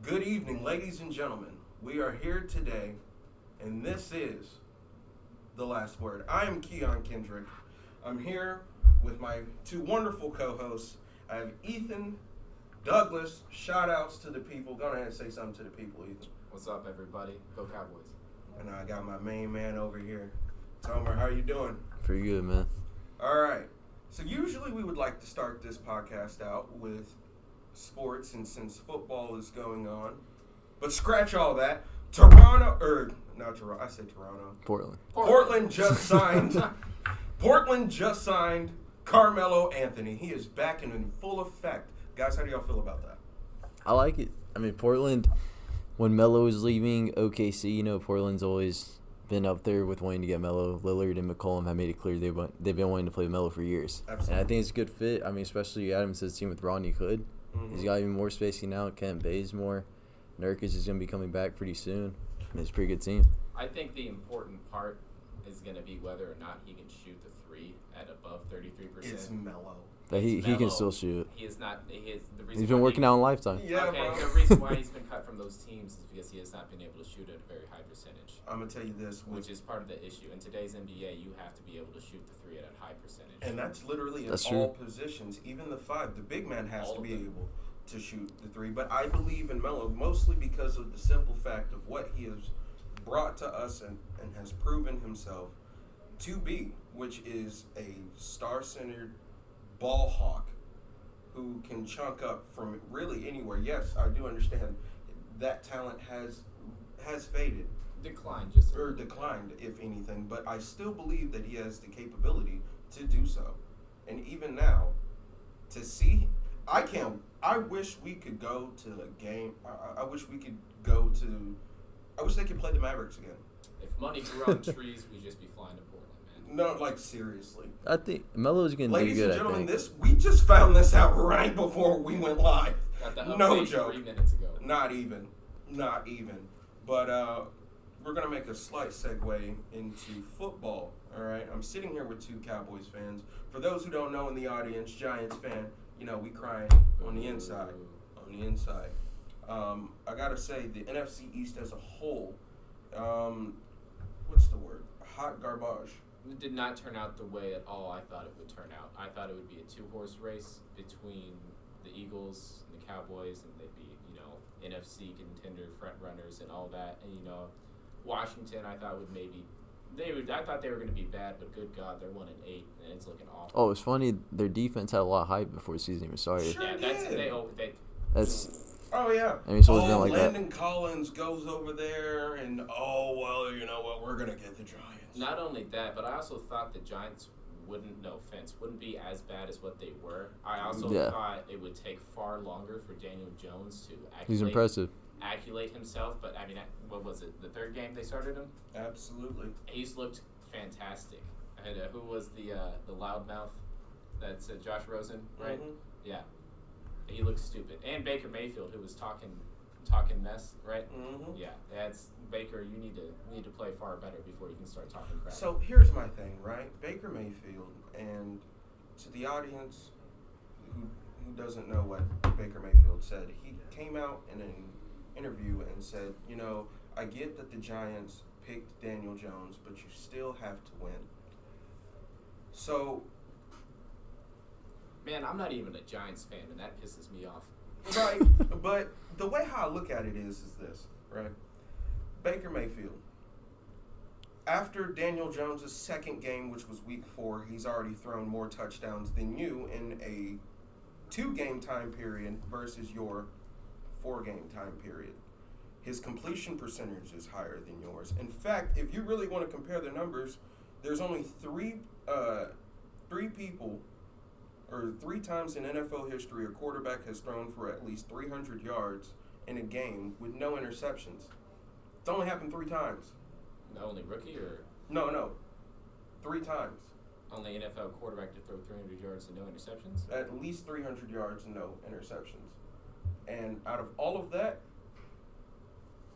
Good evening, ladies and gentlemen. We are here today, and this is The Last Word. I am Keon Kendrick. I'm here with my two wonderful co-hosts. I have Ethan, Douglas. Shout-outs to the people. Go ahead and say something to the people, Ethan. What's up, everybody? Go Cowboys. And I got my main man over here. Tomer, how you doing? Pretty good, man. All right. So usually we would like to start this podcast out with sports, and since football is going on, but scratch all that. Toronto. Portland just signed. Portland just signed Carmelo Anthony. He is back and in full effect. Guys, how do y'all feel about that? I like it. I mean, Portland, when Melo was leaving OKC, Portland's always been up there with wanting to get Melo. Lillard and McCollum have made it clear they've been wanting to play Melo for years. Absolutely. And I think it's a good fit. I mean, especially add him to the team with Rodney Hood. Mm-hmm. He's got even more spacing now. Kent Bazemore. Nurkic is going to be coming back pretty soon. It's a pretty good team. I think the important part is going to be whether or not he can shoot the three at above 33%. It's Melo. But he can still shoot. He is not. He's been working out in Lifetime. Yeah, okay, bro. the reason why he's been cut from those teams is because he has not been able to shoot at a very high percentage. I'm going to tell you this. Which is part of the issue. In today's NBA, you have to be able to shoot the three at a high percentage. And that's literally in all positions. Even the five. The big man has to be able to shoot the three. But I believe in Melo mostly because of the simple fact of what he has brought to us and has proven himself to be, which is a star-centered ball hawk who can chunk up from really anywhere. Yes, I do understand that talent has faded. Declined, if anything. But I still believe that he has the capability to do so. And even now, to see, I wish we could go to a game. I wish they could play the Mavericks again. If money grew on trees, we'd just be flying to Portland, man. No, like seriously. I think Melo's going to do good. Ladies and gentlemen, we just found this out right before we went live. Got the no joke. 3 minutes ago. Not even. But we're going to make a slight segue into football, all right? I'm sitting here with two Cowboys fans. For those who don't know in the audience, Giants fan, we crying on the inside. I got to say, the NFC East as a whole, what's the word? Hot garbage. It did not turn out the way at all I thought it would turn out. I thought it would be a two-horse race between the Eagles and the Cowboys, and they'd be, NFC contender front runners and all that. And, Washington, I thought I thought they were going to be bad, but good God, they're 1-8, and it's looking awful. Oh, it's funny. Their defense had a lot of hype before the season even started. Sure That's. Oh, yeah. I mean, it's always been like Landon that. Collins goes over there, and, you know what, we're going to get the Giants. Not only that, but I also thought the Giants wouldn't be as bad as what they were. I also thought it would take far longer for Daniel Jones to He's impressive. Acculate himself, but, I mean, what was it, the third game they started him? Absolutely. He's looked fantastic. And who was the loudmouth? That's Josh Rosen, right? Mm-hmm. Yeah. He looks stupid. And Baker Mayfield, who was talking mess, right? Mm-hmm. Yeah, that's Baker. You need to play far better before you can start talking crap. So here's my thing, right? Baker Mayfield, and to the audience who doesn't know what Baker Mayfield said, he came out in an interview and said, I get that the Giants picked Daniel Jones, but you still have to win. So. Man, I'm not even a Giants fan, and that pisses me off. Right, but the way how I look at it is this, right? Baker Mayfield, after Daniel Jones' second game, which was week 4, he's already thrown more touchdowns than you in a 2-game time period versus your 4-game time period. His completion percentage is higher than yours. In fact, if you really want to compare the numbers, there's only three people, or 3 times in NFL history, a quarterback has thrown for at least 300 yards in a game with no interceptions. It's only happened 3 times. The only rookie, or? No. 3 times. Only NFL quarterback to throw 300 yards and no interceptions? At least 300 yards and no interceptions. And out of all of that,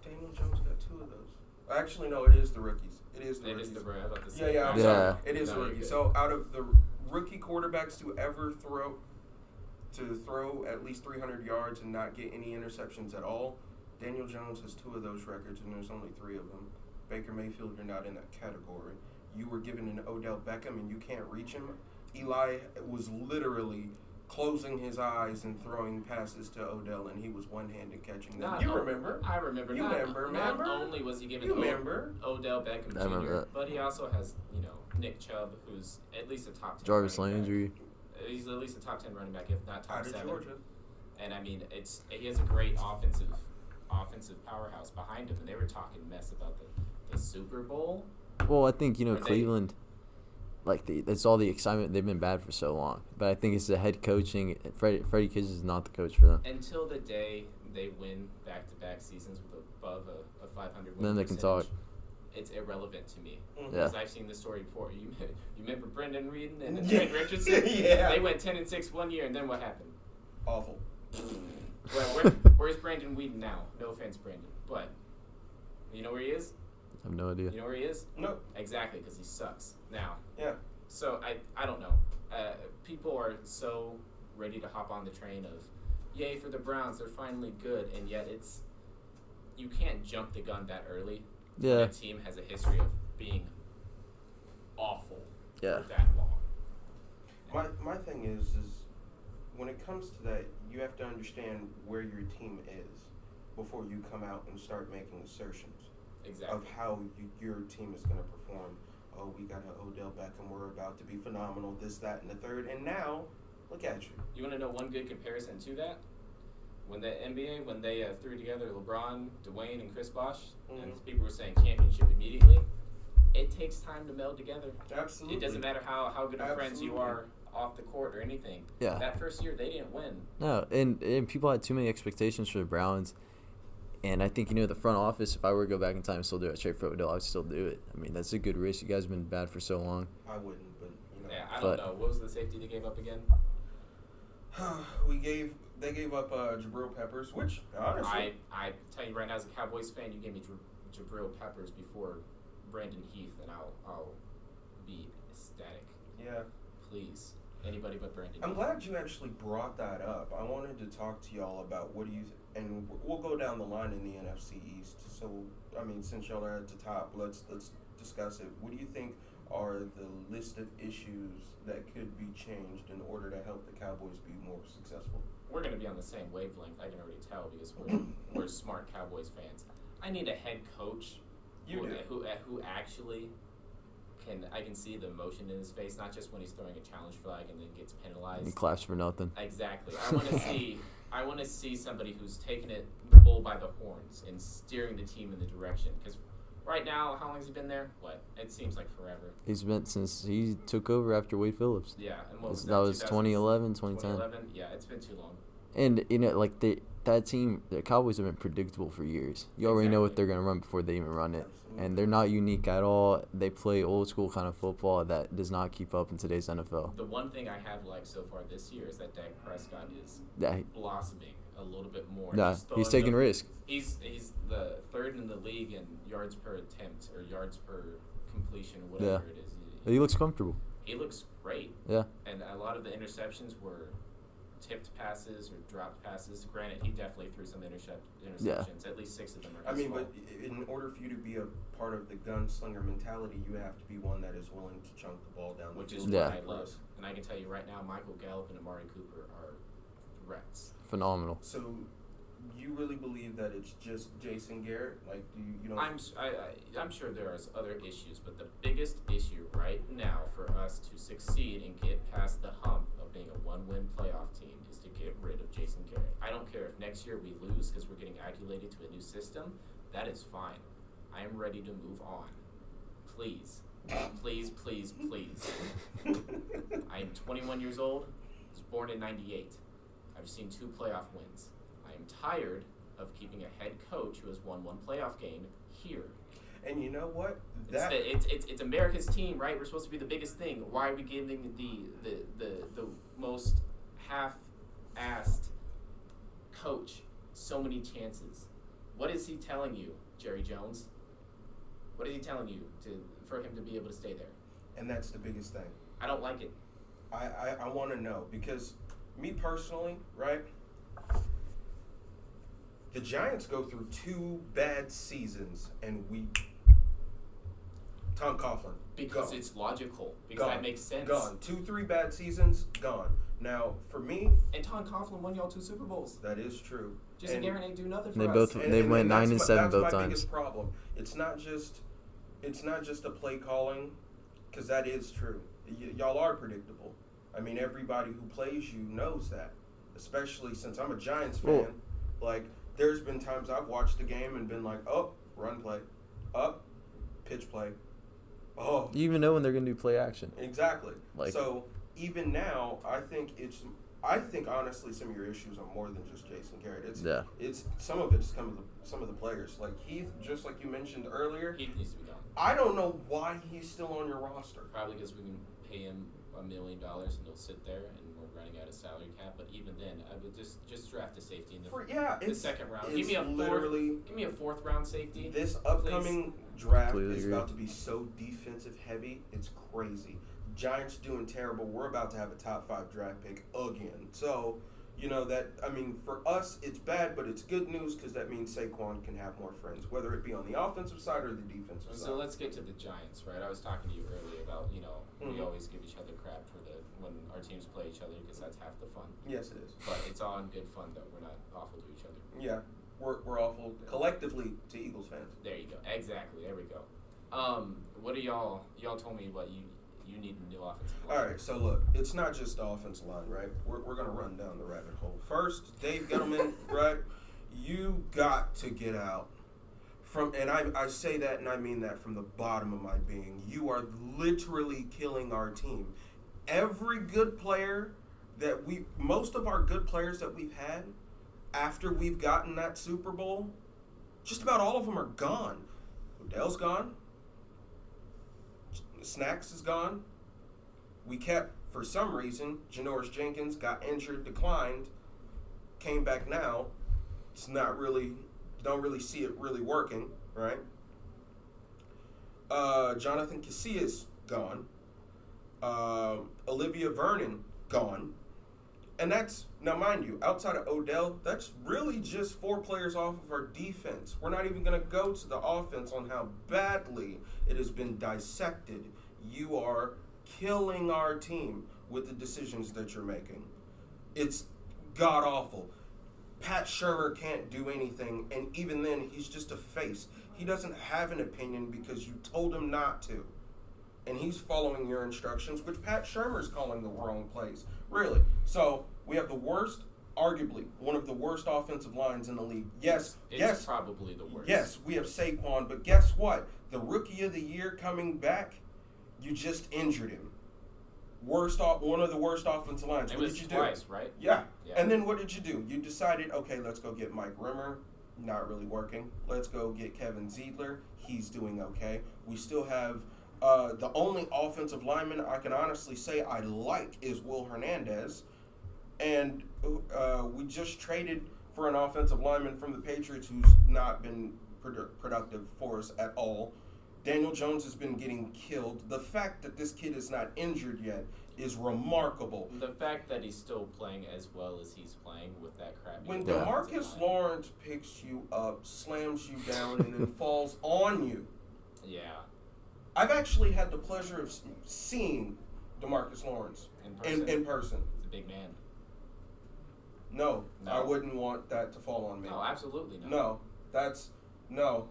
Daniel Jones got 2 of those. Actually, no, it is the rookies. It is the rookies. It is the rookies. I was about to say. Yeah, I'm sorry. It is the rookies. So out of the rookie quarterbacks to ever throw at least 300 yards and not get any interceptions at all, Daniel Jones has 2 of those records, and there's only 3 of them. Baker Mayfield, you're not in that category. You were given an Odell Beckham, and you can't reach him. Eli was literally closing his eyes and throwing passes to Odell, and he was one-handed catching them. Remember? I remember. You remember? Not only was he given Odell Beckham Jr., but he also has, Nick Chubb, who's at least a top 10 Jarvis Landry. He's at least a top 10 running back, if not top 7. Georgia. And I mean, he has a great offensive powerhouse behind him, and they were talking mess about the Super Bowl. Well, I think Cleveland, that's all the excitement. They've been bad for so long, but I think it's the head coaching. Freddie Kitchens is not the coach for them. Until the day they win back-to-back seasons with above a 500 win then they can talk. It's irrelevant to me. Yeah. Because I've seen the story before. You remember Brendan Reed and Trent Richardson? Yeah. They went 10-6 one year, and then what happened? Awful. Where's Brandon Whedon now? No offense, Brandon, but you know where he is? I have no idea. You know where he is? No. Exactly, because he sucks now. Yeah. So I don't know. People are so ready to hop on the train of, yay for the Browns, they're finally good, and yet you can't jump the gun that early. Yeah. That team has a history of being awful Yeah. for that long. My thing is when it comes to that, you have to understand where your team is before you come out and start making assertions of how your team is going to perform. Oh, we got an Odell Beckham. We're about to be phenomenal. This, that, and the third. And now, look at you. You want to know one good comparison to that? When the NBA, when they threw together LeBron, Dwayne, and Chris Bosh, and people were saying championship immediately, it takes time to meld together. Absolutely. It doesn't matter how good of friends you are off the court or anything. Yeah. That first year, they didn't win. No, and people had too many expectations for the Browns. And I think, the front office, if I were to go back in time and still do a trade for Odell, I'd still do it. I mean, that's a good risk. You guys have been bad for so long. I wouldn't, but, Yeah, I don't know. What was the safety they gave up again? They gave up Jabril Peppers, which, honestly. I tell you right now, as a Cowboys fan, you gave me Jabril Peppers before Brandon Heath, and I'll be ecstatic. Yeah. Please. Anybody but Brandon I'm Heath. glad you actually brought that up. I wanted to talk to y'all about what do you and we'll go down the line in the NFC East. So, I mean, since y'all are at the top, let's discuss it. What do you think are the list of issues that could be changed in order to help the Cowboys be more successful? We're going to be on the same wavelength, I can already tell, because we're smart Cowboys fans. I need a head coach who actually I can see the emotion in his face, not just when he's throwing a challenge flag and then gets penalized. He claps for nothing. Exactly. I want to see somebody who's taking the bull by the horns and steering the team in the direction. Because right now, how long has he been there? It seems like forever. He's been since he took over after Wade Phillips. Yeah, and what was that was 2011, 2010. 2011. Yeah, it's been too long. And that team, the Cowboys have been predictable for years. You already know what they're going to run before they even run it. Absolutely. And they're not unique at all. They play old school kind of football that does not keep up in today's NFL. The one thing I have liked so far this year is that Dak Prescott is blossoming a little bit more. Yeah, he's taking risks. He's the third in the league in yards per attempt or yards per completion, whatever it is. He looks comfortable. He looks great. Yeah. And a lot of the interceptions were tipped passes or dropped passes. Granted, he definitely threw some interceptions. Yeah. At least 6 of them are his fault. But in order for you to be a part of the gunslinger mentality, you have to be one that is willing to chunk the ball down. Which is what I love. And I can tell you right now, Michael Gallup and Amari Cooper are threats. Phenomenal. So you really believe that it's just Jason Garrett? Like, you don't... I'm sure there are other issues, but the biggest issue right now for us to succeed and get past the hump of being a one-win playoff team is to get rid of Jason Garrett. I don't care if next year we lose because we're getting acclimated to a new system. That is fine. I am ready to move on. Please. Please, please, please. I am 21 years old. I was born in 98. I've seen 2 playoff wins. I am tired of keeping a head coach who has won 1 playoff game here. And you know what? It's America's team, right? We're supposed to be the biggest thing. Why are we giving the most half-assed coach so many chances? What is he telling you, Jerry Jones? What is he telling you for him to be able to stay there? And that's the biggest thing. I don't like it. I want to know because me personally, right? The Giants go through 2 bad seasons, and Tom Coughlin. Because gone. it's logical. Because that makes sense. Gone. 2-3 bad seasons, gone. Now, for me... And Tom Coughlin won y'all 2 Super Bowls. That is true. Jason Garrett ain't do nothing for They us. both they went 9-7 both times. That's my times. biggest problem. It's not just a play calling, because that is true. Y'all are predictable. I mean, everybody who plays you knows that. Especially since I'm a Giants fan. Well, Like, there's been times I've watched the game and been like, oh, run play. Up, pitch play. Oh. You even know when they're going to do play action. Exactly. Like, so, even now, I think honestly some of your issues are more than just Jason Garrett. It's some of it's some of the players. Like Heath, just like you mentioned earlier. Heath needs to be gone. I don't know why he's still on your roster. Probably because we can pay him $1 million and he'll sit there and we're running out of salary cap. But even then, I would just draft a safety in the second round. Give me a 4th round safety. This upcoming draft is about to be so defensive heavy. It's crazy. Giants doing terrible. We're about to have a top 5 draft pick again. So, for us, it's bad, but it's good news because that means Saquon can have more friends, whether it be on the offensive side or the defensive side. So let's get to the Giants, right? I was talking to you earlier about, we always give each other crap for when our teams play each other because that's half the fun. Yes, it is. But it's all in good fun, though. We're not awful to each other. Yeah, we're awful collectively to Eagles fans. There you go. Exactly. There we go. What are y'all told me what you need a new offensive line. All right, so look, it's not just the offensive line, right? We're going to run down the rabbit hole. First, Dave Gettleman, right? You got to get out. And I say that and I mean that from the bottom of my being. You are literally killing our team. Every good player most of our good players that we've had after we've gotten that Super Bowl, just about all of them are gone. Odell's gone. Snacks is gone. We kept, for some reason, Janoris Jenkins got injured, declined, came back now. It's not really, don't really see it really working, right? Jonathan Casillas gone. Olivia Vernon gone. And that's, now mind you, outside of Odell, that's really just 4 players off of our defense. We're not even going to go to the offense on how badly it has been dissected. You are killing our team with the decisions that you're making. It's god-awful. Pat Shurmur can't do anything, and even then, he's just a face. He doesn't have an opinion because you told him not to. And he's following your instructions, which Pat Shurmur's calling the wrong plays. Really. So, we have the worst, arguably, one of the worst offensive lines in the league. Yes. It's probably the worst. Yes, we have Saquon, but guess what? The Rookie of the Year coming back, you just injured him. One of the worst offensive lines. It what was did you twice, do? right? Yeah. And then what did you do? You decided, okay, let's go get Mike Rimmer. Not really working. Let's go get Kevin Zeidler. He's doing okay. We still have the only offensive lineman I can honestly say I like is Will Hernandez. And we just traded for an offensive lineman from the Patriots who's not been productive for us at all. Daniel Jones has been getting killed. The fact that this kid is not injured yet is remarkable. The fact that he's still playing as well as he's playing with that crap. When DeMarcus Lawrence picks you up, slams you down, and then falls on you. Yeah. I've actually had the pleasure of seeing DeMarcus Lawrence in person. He's a big man. No, I wouldn't want that to fall on me. No, absolutely not. No.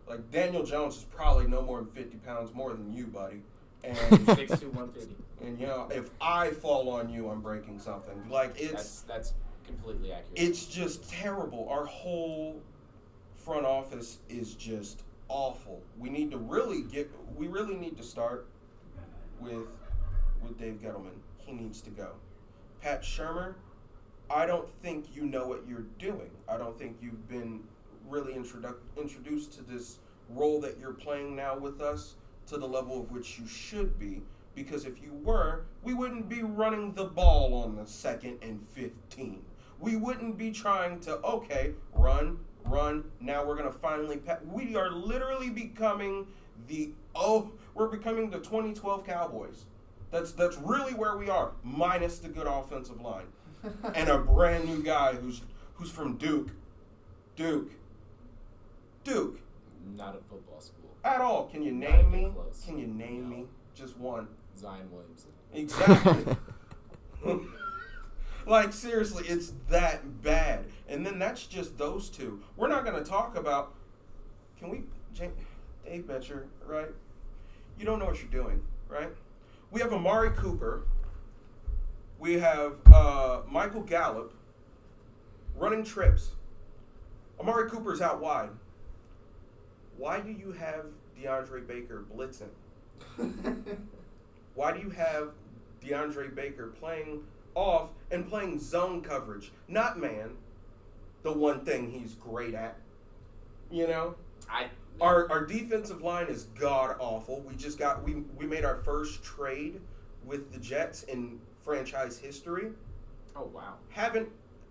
Like, Daniel Jones is probably no more than 50 pounds more than you, buddy. And 6'2", 150. And, if I fall on you, I'm breaking something. Like, That's completely accurate. It's just terrible. Our whole front office is just awful. We really need to start with Dave Gettleman. He needs to go. Pat Shurmur, I don't think you know what you're doing. I don't think you've been really introduced to this role that you're playing now with us to the level of which you should be, because if you were, we wouldn't be running the ball on the 2nd and 15. We wouldn't be trying to, run, now we're going to finally we are literally becoming we're becoming the 2012 Cowboys. That's really where we are, minus the good offensive line. And a brand new guy who's from Duke. Duke. Not a football school. At all. Can you Not name even me? close. Can you name No. me? Just one. Zion Williamson. Exactly. Like, seriously, it's that bad. And then that's just those two. We're not going to talk about, Dave Betcher, right? You don't know what you're doing, right? We have Amari Cooper. We have Michael Gallup running trips. Amari Cooper's out wide. Why do you have DeAndre Baker blitzing? Why do you have DeAndre Baker playing off and playing zone coverage, not man, the one thing he's great at? You know? Our defensive line is god awful. We made our first trade with the Jets in franchise history. Oh wow.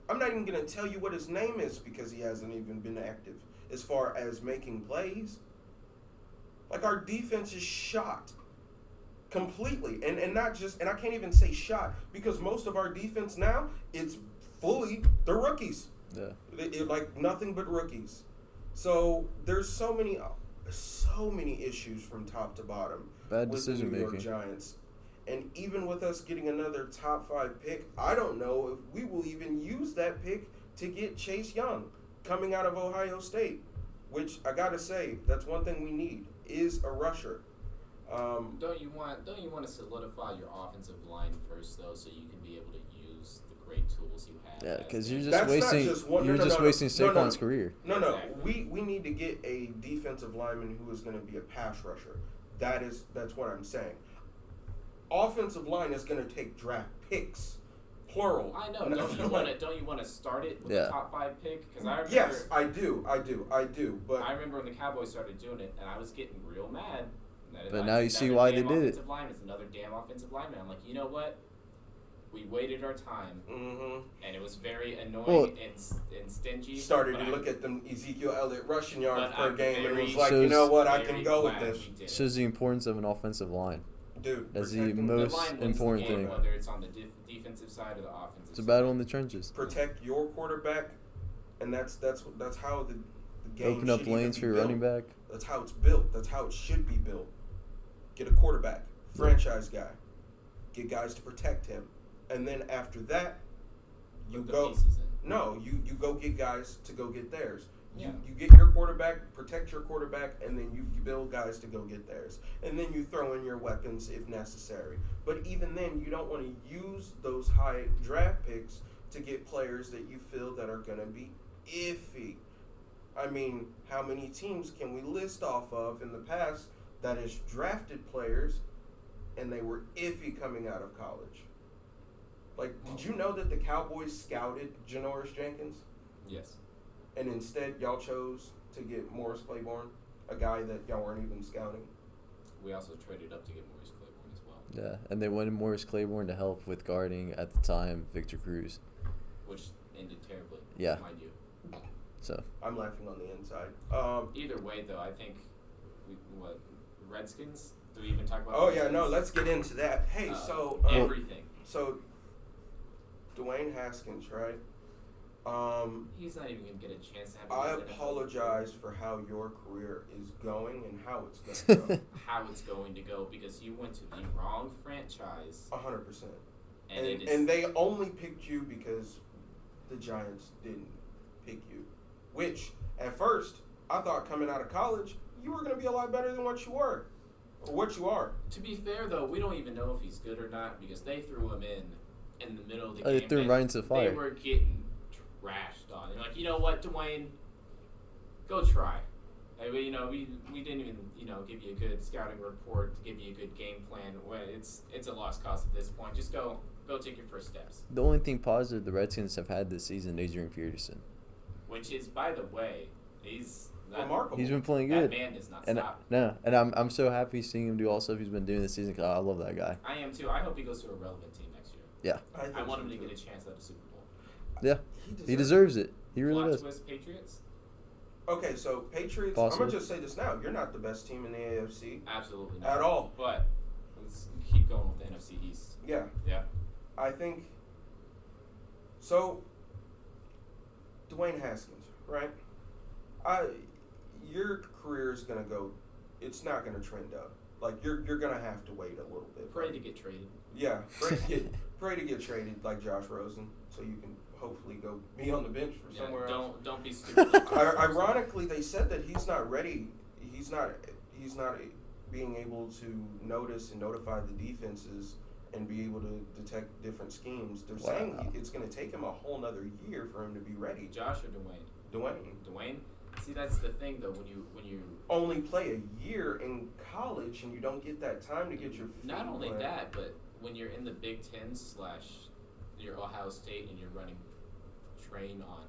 I'm not even gonna tell you what his name is because he hasn't even been active as far as making plays. Like, our defense is shot completely, and not just, and I can't even say shot because most of our defense now, it's fully the rookies. Yeah. Like nothing but rookies. So there's so many issues from top to bottom Bad with the decision New York making. Giants. And even with us getting another top 5 pick, I don't know if we will even use that pick to get Chase Young coming out of Ohio State, which I gotta say, that's one thing we need is a rusher. Don't you want to solidify your offensive line first though, so you can be able to use the great tools you have? Yeah, because you're That's just wasting Saquon's career. No, we need to get a defensive lineman who is going to be a pass rusher. That's what I'm saying. Offensive line is going to take draft picks, plural. I know. Don't you want to start it with a top 5 pick? Because I remember. Yes, I do. But I remember when the Cowboys started doing it, and I was getting real mad. But now you see why they did it. It's another damn offensive lineman. I'm like, you know what? We waited our time, and it was very annoying and stingy. Started to look at them Ezekiel Elliott rushing yards per game, and was like, you know what? I can go with this. Shows the importance of an offensive line. Dude, that's the most important thing. Whether it's on the defensive side or the offensive. It's a battle in the trenches. Protect your quarterback, and that's how the game. Open up lanes for your running back. That's how it's built. That's how it should be built. Get a quarterback, franchise guy. Get guys to protect him, and then after that, you go get guys to go get theirs. You get your quarterback, protect your quarterback, and then you build guys to go get theirs. And then you throw in your weapons if necessary. But even then, you don't want to use those high draft picks to get players that you feel that are going to be iffy. I mean, how many teams can we list off of in the past that has drafted players and they were iffy coming out of college? Like, did you know that the Cowboys scouted Janoris Jenkins? Yes. And instead, y'all chose to get Morris Claiborne, a guy that y'all weren't even scouting. We also traded up to get Morris Claiborne as well. Yeah, and they wanted Morris Claiborne to help with guarding, at the time, Victor Cruz. Which ended terribly, mind you. So I'm laughing on the inside. Either way, though, I think, Redskins? Do we even talk about Redskins? Yeah, no, let's get into that. Hey, everything. So, Dwayne Haskins, right? He's not even going to get a chance to have I apologize for how your career is going and how it's going to go. How it's going to go, because you went to the wrong franchise. 100%. And they only picked you because the Giants didn't pick you. Which, at first, I thought coming out of college, you were going to be a lot better than what you were. Or what you are. To be fair, though, we don't even know if he's good or not because they threw him in the middle of the game. They threw him right into the fire. They were getting trashed on. They're like, you know what, Dwayne? Go try. We didn't even, give you a good scouting report to give you a good game plan. Well, it's a lost cause at this point. Just go take your first steps. The only thing positive the Redskins have had this season, Adrian Peterson. Which is, by the way, he's remarkable. He's been playing good. That man does not stop. And I'm so happy seeing him do all stuff he's been doing this season because I love that guy. I am too. I hope he goes to a relevant team next year. Yeah. I want him to get a chance at a Super Bowl. Yeah. He deserves it. He really does. Twist Patriots? Okay, so Patriots, I'm going to just say this now. You're not the best team in the AFC. Absolutely not. At all. But let's keep going with the NFC East. Yeah. Yeah. I think, so, Dwayne Haskins, right? Your career is gonna go. It's not gonna trend up. Like you're gonna have to wait a little bit. Pray to get traded. Yeah, pray to get traded like Josh Rosen, so you can hopefully go be on the bench for somewhere else. Don't be stupid. Ironically, they said that he's not ready. He's not being able to notice and notify the defenses and be able to detect different schemes. They're saying it's going to take him a whole nother year for him to be ready. Josh or Dwayne? Dwayne. See, that's the thing though. When you only play a year in college and you don't get that time to get your feet not only wet. that, but when you're in the Big Ten / your Ohio State and you're running train on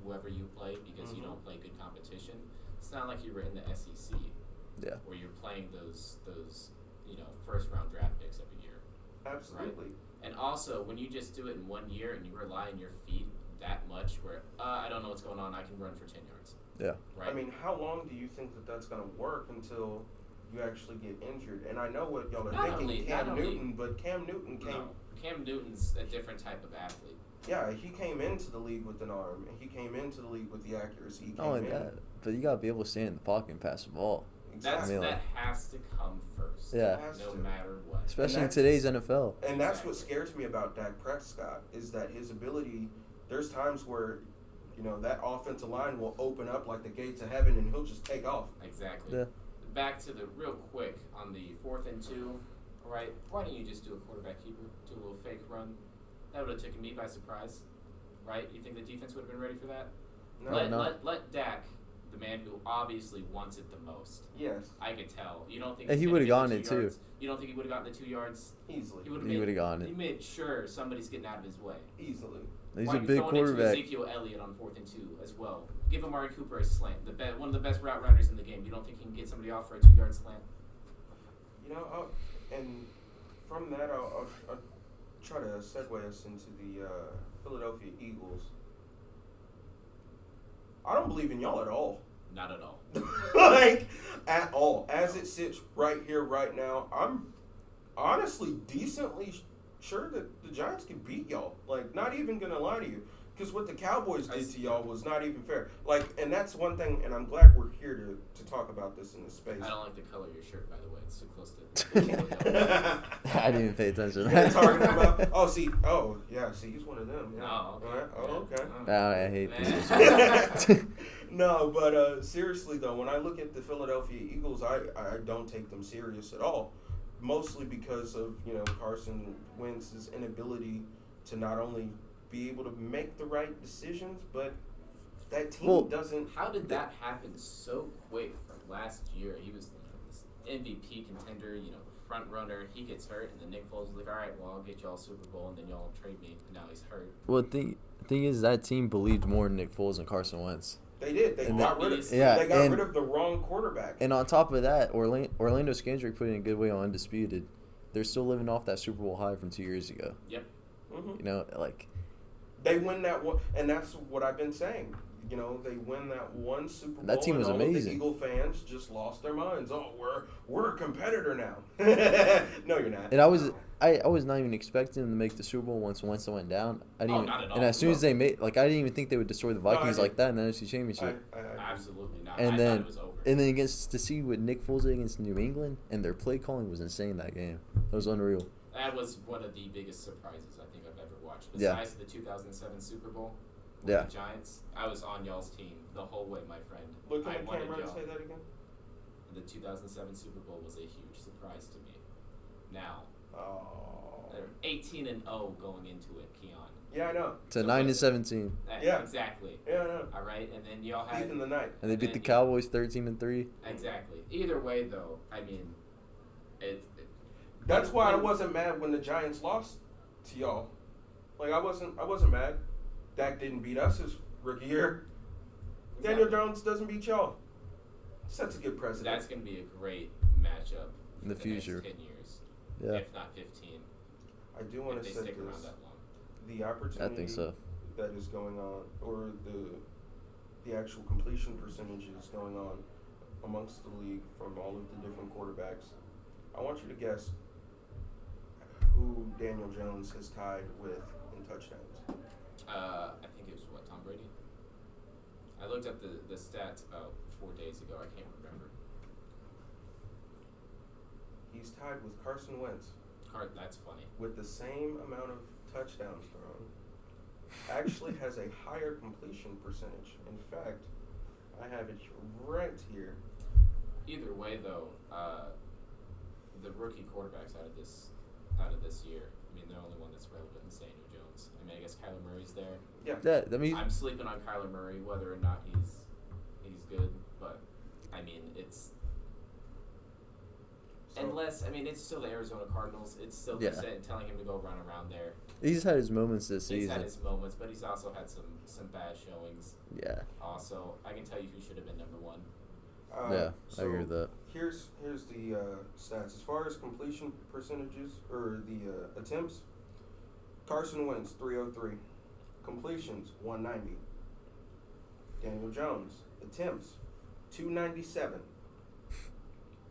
whoever you play because you don't play good competition, it's not like you were in the SEC. Yeah. Where you're playing those first round draft picks every year. Absolutely. Right? And also, when you just do it in 1 year and you rely on your feet that much, where I don't know what's going on, I can run for 10 yards. Yeah. Right. I mean, how long do you think that that's going to work until you actually get injured? And I know what y'all are thinking, Cam Newton, but Cam Newton came. No, Cam Newton's a different type of athlete. Yeah, he came into the league with an arm, and he came into the league with the accuracy. Not only that, but you gotta be able to stand in the pocket and pass the ball. Exactly. That has to come first. Yeah. No matter what. Especially in today's NFL. And that's what scares me about Dak Prescott is that his ability. There's times where, that offensive line will open up like the gates of heaven, and he'll just take off. Exactly. Yeah. Back to the real quick on the 4th and 2. All right. Why don't you just do a quarterback keeper, do a little fake run? That would have taken me by surprise, right? You think the defense would have been ready for that? No. Let Dak, the man who obviously wants it the most. Yes. I could tell. You don't think he would have gotten it too. You don't think he would have gotten the 2 yards? Easily. He would have gotten it. He made sure somebody's getting out of his way. Easily. He's a big quarterback. Into Ezekiel Elliott on 4th and 2 as well. Give Amari Cooper a slant. One of the best route runners in the game. You don't think he can get somebody off for a 2-yard slant? And from that, I'll try to segue us into the Philadelphia Eagles. I don't believe in y'all at all. Not at all. At all. As it sits right here, right now, I'm honestly decently sure that the Giants can beat y'all. Not even going to lie to you. Because what the Cowboys did to y'all was not even fair. And that's one thing, and I'm glad we're here to talk about this in this space. I don't like the color of your shirt, by the way. It's too close to I didn't even pay attention to that. Talking about, he's one of them. Yeah. Oh, okay. Okay. I hate this. No, but seriously, though, when I look at the Philadelphia Eagles, I don't take them serious at all. Mostly because of, Carson Wentz's inability to not only be able to make the right decisions, but that team doesn't. How did that happen so quick from last year? He was this MVP contender, the front runner. He gets hurt, and then Nick Foles is like, all right, well, I'll get y'all Super Bowl, and then y'all trade me. And now he's hurt. Well, the thing is, that team believed more in Nick Foles and Carson Wentz. They did. They got rid of the wrong quarterback. And on top of that, Orlando Kendrick put in a good way on Undisputed. They're still living off that Super Bowl high from 2 years ago. Yep. Mm-hmm. They win that one, and that's what I've been saying. They win that one Super Bowl. That team was amazing. Of the Eagle fans just lost their minds. Oh, we're a competitor now. No, you're not. And I was not even expecting them to make the Super Bowl once Wentz went down. Not at all. And as soon as they made, I didn't even think they would destroy the Vikings like that in the NFC Championship. Absolutely not. And I then, thought it was over. And then to see what Nick Foles did against New England, and their play calling was insane that game. It was unreal. That was one of the biggest surprises I think I've ever watched. Besides the 2007 Super Bowl with the Giants, I was on y'all's team the whole way, my friend. Look at the camera and say that again. The 2007 Super Bowl was a huge surprise to me. Now, they're 18-0 going into it, Keon. Yeah, I know. To 9-17. Yeah, exactly. Yeah, I know. All right, and then y'all had in the night, and they beat the Cowboys 13-3. Exactly. Either way, though, I mean, that's why I wasn't mad when the Giants lost to y'all. I wasn't mad. Dak didn't beat us his rookie year. Daniel Jones doesn't beat y'all. Sets a good precedent. That's going to be a great matchup in the future. Next 10 years, if not 15. I do want to say this. Around that long. The opportunity I think so. that is going on, or the actual completion percentages going on amongst the league from all of the different quarterbacks. I want you to guess who Daniel Jones has tied with in touchdowns. I think it was Tom Brady. I looked up the stats about 4 days ago. I can't remember. He's tied with Carson Wentz. That's funny. With the same amount of touchdowns thrown. Actually has a higher completion percentage. In fact, I have it right here. Either way, though, the rookie quarterbacks out of this year. I mean, the only one that's relevant is Daniel Jones. I mean, I guess Kyler Murray's there. Yeah. I mean, I'm sleeping on Kyler Murray, whether or not he's good, but I mean, it's unless it's still the Arizona Cardinals. It's still telling him to go run around there. He's had his moments this season. He's had his moments, but he's also had some bad showings. Yeah. Also, I can tell you who should have been number one. I agree with that. Here's the stats. As far as completion percentages, or the attempts, Carson Wentz, 303. Completions, 190. Daniel Jones, attempts, 297.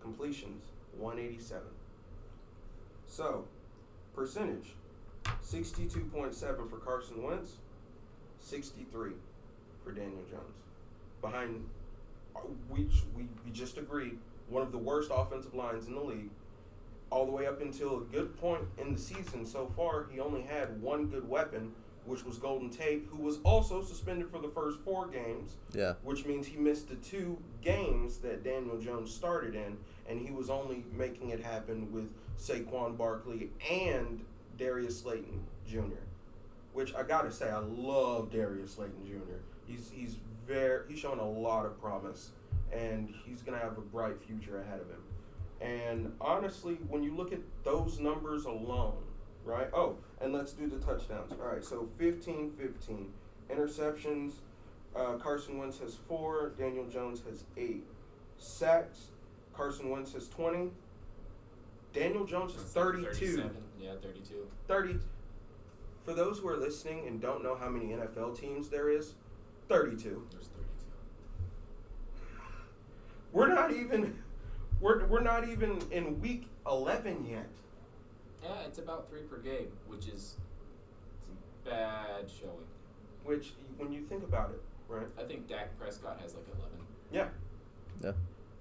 Completions, 187. So, percentage, 62.7 for Carson Wentz, 63 for Daniel Jones. Behind, which we just agreed, one of the worst offensive lines in the league. All the way up until a good point in the season so far, he only had one good weapon, which was Golden Tate, who was also suspended for the first 4 games. Yeah. Which means he missed the 2 games that Daniel Jones started in, and he was only making it happen with Saquon Barkley and Darius Slayton Jr., which I gotta say, I love Darius Slayton Jr. He's showing a lot of promise, and he's gonna have a bright future ahead of him. And honestly, when you look at those numbers alone, right? Oh, and let's do the touchdowns. All right, so 15-15. Interceptions, Carson Wentz has 4, Daniel Jones has 8. Sacks, Carson Wentz has 20. Daniel Jones has 32. 37. Yeah, 32. 30. For those who are listening and don't know how many NFL teams there is, 32. There's 32. We're not even in week 11 yet. Yeah, it's about 3 per game, which is a bad showing. Which, when you think about it, right? I think Dak Prescott has like 11. Yeah. Yeah.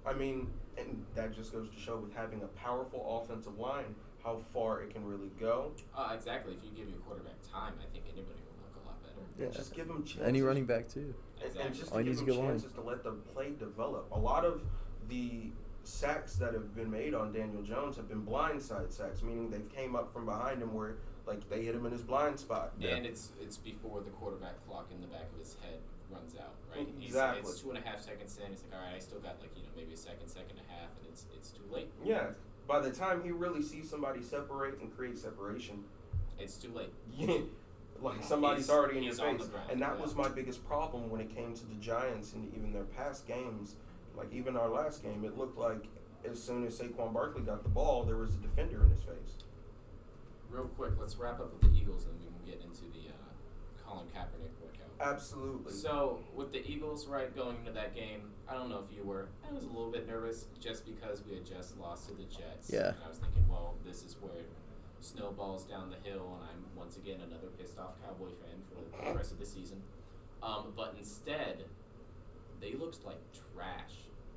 I mean, and that just goes to show with having a powerful offensive line, how far it can really go. Exactly. If you give your quarterback time, I think anybody will look a lot better. Yeah. Just give them chances. Any running back, too. Exactly. And just to give them chances to let the play develop. A lot of the sacks that have been made on Daniel Jones have been blindside sacks, meaning they've came up from behind him where, like, they hit him in his blind spot. Yeah. And it's before the quarterback clock in the back of his head runs out, right? Exactly. It's 2.5 seconds in. It's like, all right, I still got maybe a second and a half, and it's too late. Yeah. By the time he really sees somebody separate and create separation, it's too late. Yeah. Like somebody's already in your on face. the ground, And that was my biggest problem when it came to the Giants and even their past games. Like even our last game, it looked like as soon as Saquon Barkley got the ball, there was a defender in his face. Real quick, let's wrap up with the Eagles and we can get into the Colin Kaepernick workout. Absolutely. So with the Eagles, right, going into that game, I don't know if you were. I was a little bit nervous just because we had just lost to the Jets. Yeah. And I was thinking, well, this is where it snowballs down the hill, and I'm once again another pissed off Cowboy fan for the rest of the season. But instead, they looked like trash.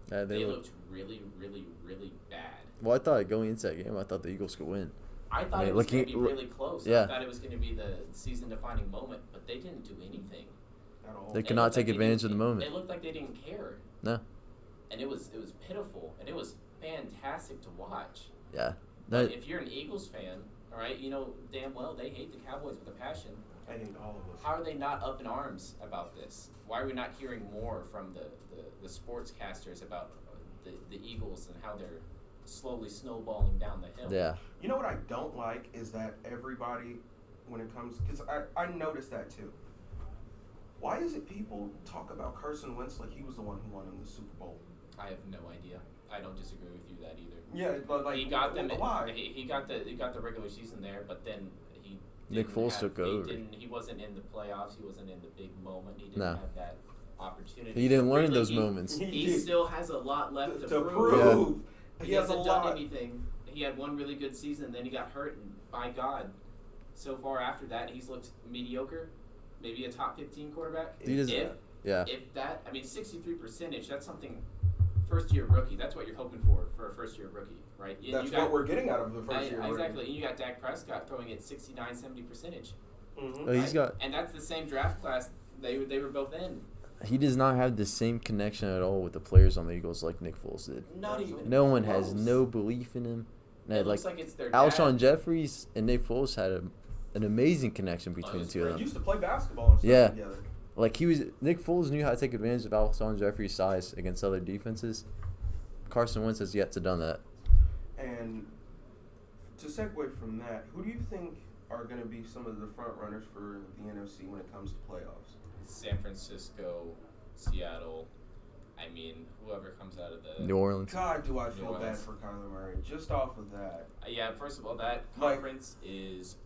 They looked really, really, really bad. Well, I thought going into that game, I thought the Eagles could win. I thought it was going to be really close. Yeah. I thought it was going to be the season-defining moment, but they didn't do anything at all. They could not take advantage of the moment. It looked like they didn't care. No. And it was pitiful, and it was fantastic to watch. Yeah. But if you're an Eagles fan, all right, you know damn well they hate the Cowboys with a passion. I hate all of us. How are they not up in arms about this? Why are we not hearing more from the sportscasters about the Eagles and how they're slowly snowballing down the hill? Yeah. You know what I don't like is that everybody, when it comes, because I noticed that too. Why is it people talk about Carson Wentz like he was the one who won in the Super Bowl? I have no idea. I don't disagree with you that either. Yeah, but like he got them. Why? He got the regular season there, but then he Nick Foles took over. He wasn't in the playoffs. He wasn't in the big moment. He didn't have that opportunity. He didn't learn those moments. He still has a lot left to prove. Yeah. He hasn't done anything. He had one really good season, then he got hurt, and by God, so far after that, he's looked mediocre. Maybe a top 15 quarterback. Yeah. If that, I mean, 63%, that's something. First-year rookie. That's what you're hoping for a first-year rookie, right? That's what we're getting out of the first-year rookie. Exactly. And you got Dak Prescott throwing at 69, 70%. Mm-hmm. Oh, he's got. And that's the same draft class they were both in. He does not have the same connection at all with the players on the Eagles like Nick Foles did. Not even. No one has no belief in him. It looks like it's their dad. Alshon Jeffries and Nick Foles had an amazing connection between the two of them. They used to play basketball and stuff together. Like Nick Foles knew how to take advantage of Alshon Jeffries' size against other defenses. Carson Wentz has yet to done that. And to segue from that, who do you think are going to be some of the front runners for the NFC when it comes to playoffs? San Francisco, Seattle. I mean, whoever comes out of the New Orleans. God, do I feel bad for Kyler Murray just off of that. Yeah, first of all, that conference is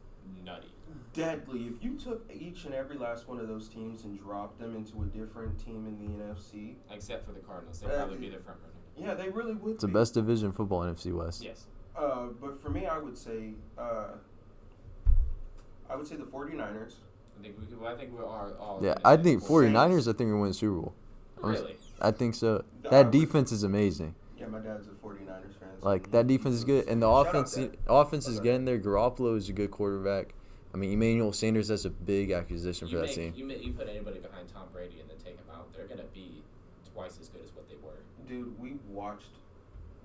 nutty. Deadly. If you took each and every last one of those teams and dropped them into a different team in the NFC, except for the Cardinals, they'd probably be the front runner. Yeah, they really would. It's the best division football in NFC West. Yes. But for me, I would say the 49ers. I think we're all. Yeah, I think 49ers. I think are winning the Super Bowl. Really? I think so. That defense is amazing. Yeah, my dad's a 49ers fan. So like that defense is good, and the offense is getting there. Garoppolo is a good quarterback. I mean, Emmanuel Sanders has a big acquisition for that team. You put anybody behind Tom Brady and then take him out, they're gonna be twice as good as what they were. Dude, we watched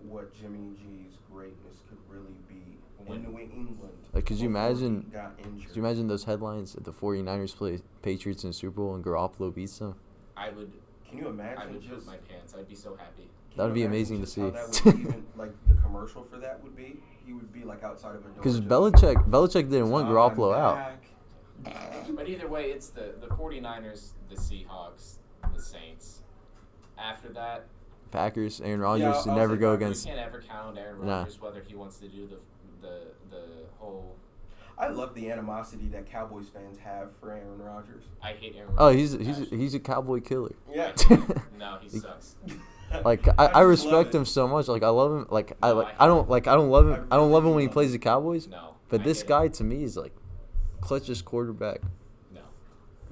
what Jimmy G's greatness could really be in New England. Like, could you imagine those headlines if the 49ers play Patriots in the Super Bowl and Garoppolo beats them? I would. Can you imagine? I would poop my pants. I'd be so happy. That would be amazing to see. How that would even, like, the commercial for that would be? He would be, like, outside of a door. Because Belichick didn't want Garoppolo out. But either way, it's the 49ers, the Seahawks, the Saints. After that, Packers, Aaron Rodgers should never go against. You can't ever count Aaron Rodgers, whether he wants to do the whole. I love the animosity that Cowboys fans have for Aaron Rodgers. I hate Aaron Rodgers. Oh, he's a Cowboy killer. Yeah. No, he sucks. Like I respect him so much. Like I love him. Like I don't love him. I don't love him when he plays the Cowboys. No. But this guy to me is like clutchest quarterback. No.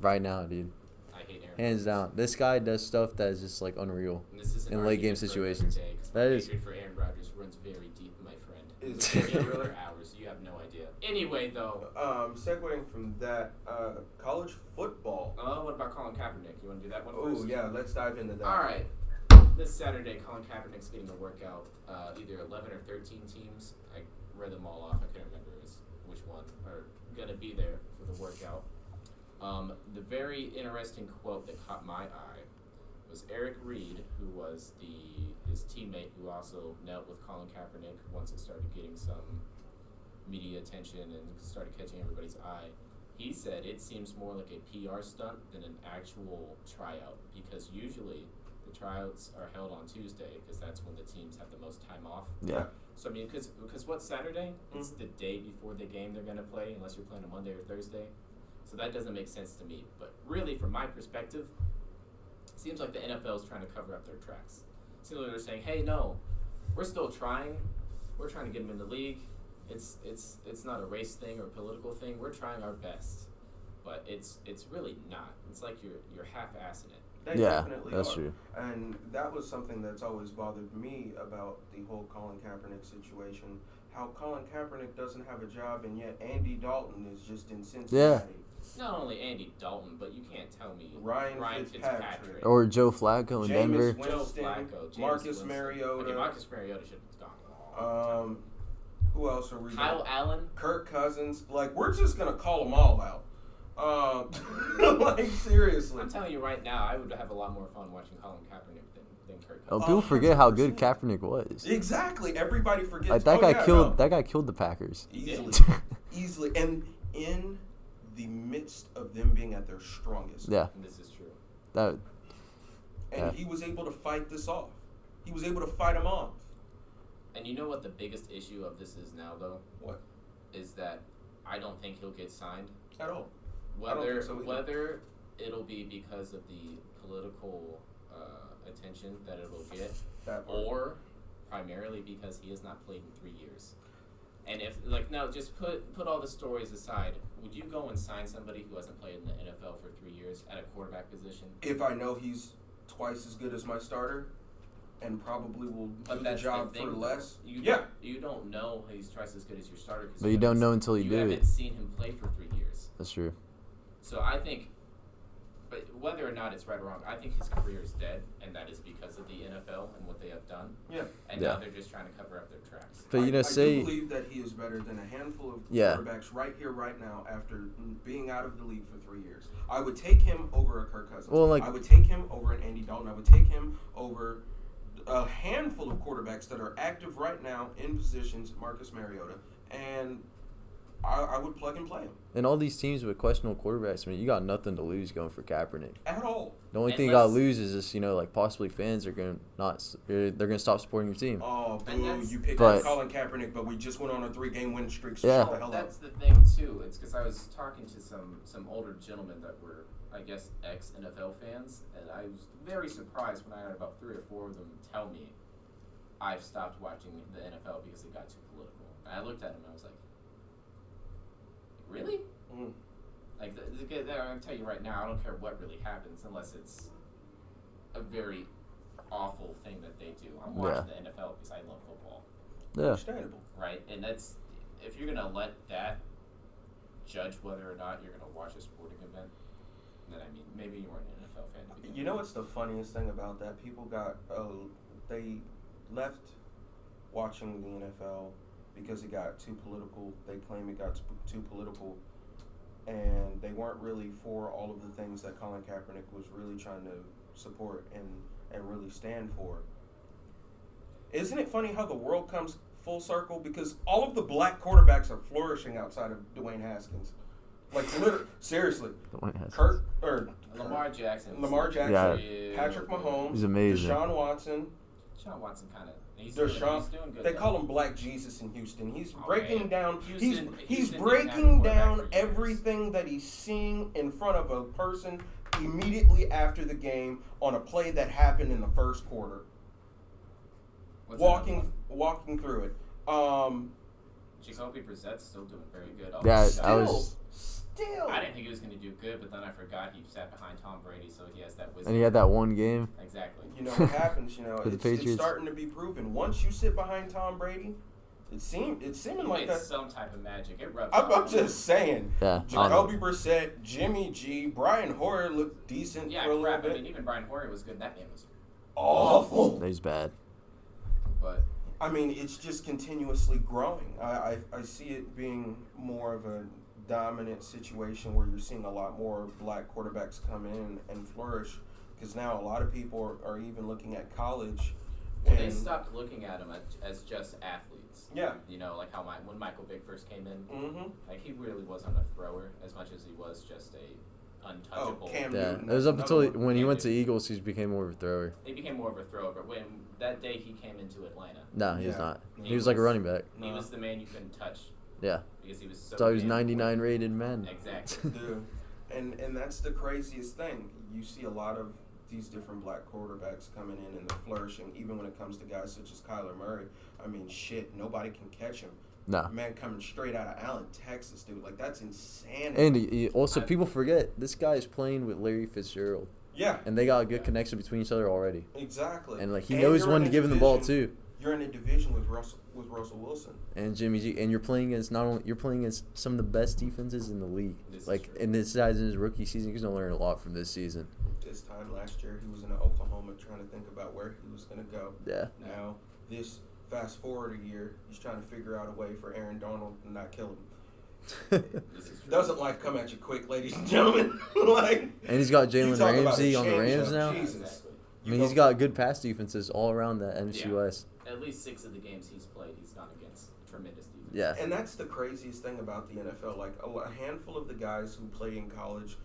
Right now, dude. I hate Aaron. Hands down. This guy does stuff that is just like unreal in late game situations. That is. Hatred for Aaron Rodgers runs very deep, my friend. Is it really? Hours. You have no idea. Anyway, though. Segueing from that, college football. What about Colin Kaepernick? You want to do that one first? Oh yeah, let's dive into that. All right. This Saturday, Colin Kaepernick's getting a workout. Either 11 or 13 teams. I read them all off. I couldn't remember which one are gonna be there for the workout. The very interesting quote that caught my eye was Eric Reed, who was his teammate who also knelt with Colin Kaepernick once it started getting some media attention and started catching everybody's eye. He said it seems more like a PR stunt than an actual tryout, because usually the tryouts are held on Tuesday because that's when the teams have the most time off. Yeah. So I mean, because what's Saturday? It's the day before the game they're gonna play, unless you're playing on Monday or Thursday. So that doesn't make sense to me. But really, from my perspective, it seems like the NFL is trying to cover up their tracks. It seems like they're saying, "Hey, no, we're still trying. We're trying to get them in the league. It's not a race thing or a political thing. We're trying our best, but it's really not. It's like you're half-assing it." They definitely that's are. true. And that was something that's always bothered me about the whole Colin Kaepernick situation. How Colin Kaepernick doesn't have a job, and yet Andy Dalton is just in Cincinnati. Yeah. Not only Andy Dalton, but you can't tell me Ryan Fitzpatrick. Or Joe Flacco in Denver. Winston, Joe Flacco, Marcus Mariota. Okay, Marcus Mariota should have gone. Who else are we? Kyle Allen. Kirk Cousins. Like, we're just gonna call them all out. Like, seriously. I'm telling you right now, I would have a lot more fun watching Colin Kaepernick than Kirk Oh, Cousins. people forget how good Kaepernick was. Exactly. Everybody forgets. Like that guy killed the Packers. Easily. And in the midst of them being at their strongest. Yeah. And this is true. He was able to fight this off. He was able to fight him off. And you know what the biggest issue of this is now, though? What? Is that I don't think he'll get signed. At all. Whether it'll be because of the political attention that it'll get, or primarily because he has not played in 3 years. And just put all the stories aside. Would you go and sign somebody who hasn't played in the NFL for 3 years at a quarterback position? If I know he's twice as good as my starter, and probably will do the job for less. You don't know he's twice as good as your starter. But you don't know until you do it. You haven't seen him play for 3 years. That's true. So I think, but whether or not it's right or wrong, I think his career is dead, and that is because of the NFL and what they have done. Yeah. And now they're just trying to cover up their tracks. But I do believe that he is better than a handful of quarterbacks right here, right now, after being out of the league for 3 years. I would take him over a Kirk Cousins. Well, I would take him over an Andy Dalton. I would take him over a handful of quarterbacks that are active right now in positions, Marcus Mariota, and I would plug and play him. And all these teams with questionable quarterbacks, I mean, you got nothing to lose going for Kaepernick. At all. The only thing you got to lose is just, possibly fans are going to they're going to stop supporting your team. Oh, boo, you picked up Colin Kaepernick, but we just went on a 3-game win streak, so shut the hell up. That's the thing, too. It's because I was talking to some older gentlemen that were, I guess, ex-NFL fans, and I was very surprised when I had about 3 or 4 of them tell me I've stopped watching the NFL because it got too political. And I looked at them and I was like, really? Mm. Like, I'm going to tell you right now, I don't care what really happens unless it's a very awful thing that they do. I'm watching the NFL because I love football. Yeah. Understandable. Right? And that's, if you're going to let that judge whether or not you're going to watch a sporting event, then, I mean, maybe you weren't an NFL fan to begin with. You know what's the funniest thing about that? People got, they left watching the NFL because it got too political. They claim it got too political, and they weren't really for all of the things that Colin Kaepernick was really trying to support and really stand for. Isn't it funny how the world comes full circle? Because all of the black quarterbacks are flourishing outside of Dwayne Haskins. Like, literally, seriously. Lamar Jackson, Patrick Mahomes, he's amazing. Deshaun Watson kind of. He's doing good. They call him Black Jesus in Houston. He's breaking down. He's Houston breaking down everything that he's seeing in front of a person immediately after the game on a play that happened in the first quarter. Walking through it. Jacoby Brissett's still doing very good. Still. I didn't think he was going to do good, but then I forgot he sat behind Tom Brady, so he has that wisdom. And he had that one game. Exactly. You know what happens? It's starting to be proven. Once you sit behind Tom Brady, it's seeming like that. Some type of magic. It rubs. I'm just saying. Yeah. Jacoby Brissett, Jimmy G, Brian Hoyer looked decent for a little bit. I mean, even Brian Hoyer was good. That game was awful. He's bad. But I mean, it's just continuously growing. I see it being more of a dominant situation where you're seeing a lot more black quarterbacks come in and flourish, because now a lot of people are even looking at college. Well, they stopped looking at them as just athletes. Yeah. Like how when Michael Vick first came in, like he really wasn't a thrower as much as he was just a untouchable. Cam Yeah, Newton, it was up until when he went to Newton. Eagles, he became more of a thrower. He became more of a thrower, but when that day he came into Atlanta. No, he's not. He was like a running back. He was the man you couldn't touch. Yeah. Because he was so. So he was 99 rated man. Exactly. Dude, and that's the craziest thing. You see a lot of these different black quarterbacks coming in and they're flourishing, even when it comes to guys such as Kyler Murray. I mean, shit, nobody can catch him. No. Man coming straight out of Allen, Texas, dude. Like, that's insane. And he also, people forget, this guy is playing with Larry Fitzgerald. Yeah. And they got a good connection between each other already. Exactly. And, like, he knows when to give him the ball, too. You're in a division with Russell Wilson. And Jimmy G. And you're playing against some of the best defenses in the league. And this guy's in his rookie season. He's going to learn a lot from this season. This time last year, he was in Oklahoma trying to think about where he was going to go. Yeah. Now, this fast forward a year, he's trying to figure out a way for Aaron Donald to not kill him. Doesn't life come at you quick, ladies and gentlemen? And he's got Jalen Ramsey on the Rams now. Jesus. I mean, he's got good pass defenses all around the NFC West. At least 6 of the games he's played, he's gone against tremendous defense. Yeah. And that's the craziest thing about the NFL. Like, a handful of the guys who play in college,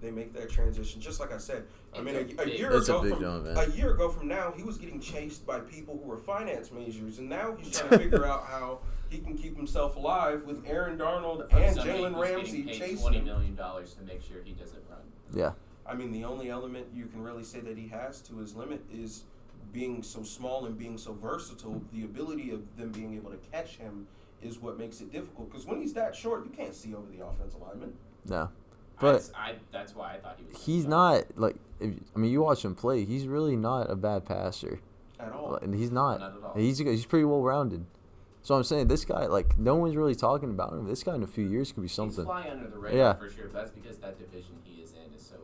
they make that transition. Just like I said, I mean, a year ago from now, he was getting chased by people who were finance majors, and now he's trying to figure out how he can keep himself alive with Aaron Darnold and Jalen Ramsey chasing $20 million to make sure he doesn't run. Yeah. I mean, the only element you can really say that he has to his limit is being so small and being so versatile. The ability of them being able to catch him is what makes it difficult. Because when he's that short, you can't see over the offensive lineman. No. But that's why I thought he was. He's not, like, you watch him play, he's really not a bad passer. At all. And he's not. Not at all. He's pretty well-rounded. So I'm saying this guy, like, no one's really talking about him. This guy in a few years could be something. He's flying under the radar Yeah. for sure, but that's because that division he is in is so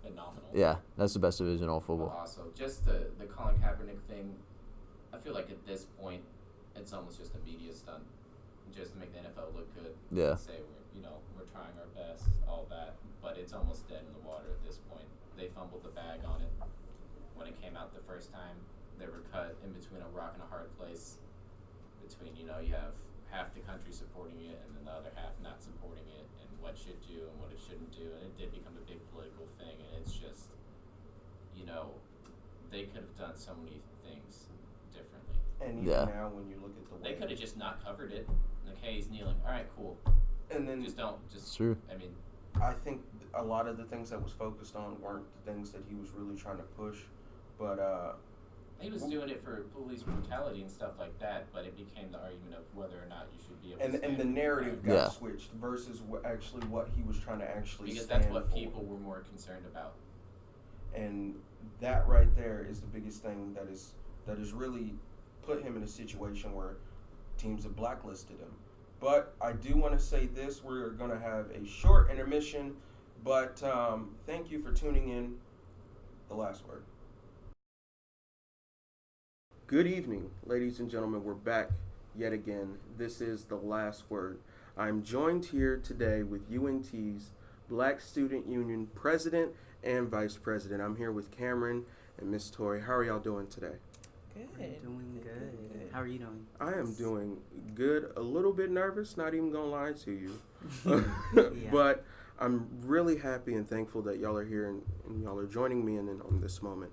phenomenal. Yeah, that's the best division in all football. Also, just the Colin Kaepernick thing, I feel like at this point, it's almost just a media stunt, just to make the NFL look good. Yeah. Say we're trying our best, all that, but it's almost dead in the water at this point. They fumbled the bag on it when it came out the first time. They were cut in between a rock and a hard place. Between you have half the country supporting it and then the other half not supporting it, and what should do and what it shouldn't do, and it did become a big political thing. And it's just, they could have done so many things differently. And even now, when you look at the way they could have just not covered it. Like, hey, he's kneeling. All right, cool. And then just don't. True. I mean, I think a lot of the things that was focused on weren't the things that he was really trying to push, but he was doing it for police brutality and stuff like that, but it became the argument of whether or not you should be able to stand and the for narrative crime. got switched versus what he was trying to actually because stand that's what for. people were more concerned about. And that right there is the biggest thing that is really put him in a situation where teams have blacklisted him. But I do want to say this: we're going to have a short intermission, but thank you for tuning in. The last word. Good evening, ladies and gentlemen. We're back yet again. This is The Last Word. I'm joined here today with UNT's Black Student Union President and Vice President. I'm here with Cameron and Miss Tori. How are y'all doing today? Good. Doing good. How are you doing? I am doing good. A little bit nervous, not even going to lie to you. Yeah. But I'm really happy and thankful that y'all are here and y'all are joining me on this moment.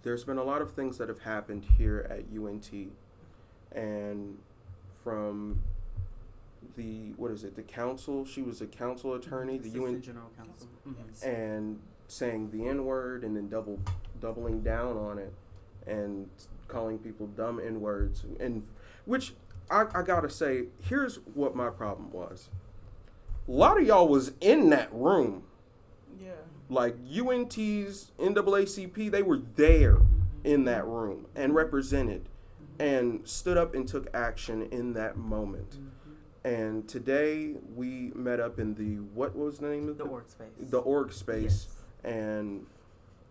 There's been a lot of things that have happened here at UNT, and from the council. She was a council attorney, the Assistant UNT General Counsel. Mm-hmm. and saying the N-word and then doubling down on it and calling people dumb N-words, and which I gotta say, here's what my problem was. A lot of y'all was in that room. Yeah. Like UNT's NAACP, they were there in that room and represented and stood up and took action in that moment. And today we met up in what was the name of The org space. The org space, Yes. and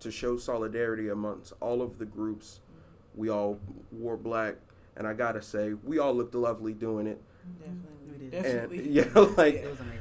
to show solidarity amongst all of the groups. We all wore black, and I gotta say, we all looked lovely doing it. We did. Definitely. And like, It was amazing.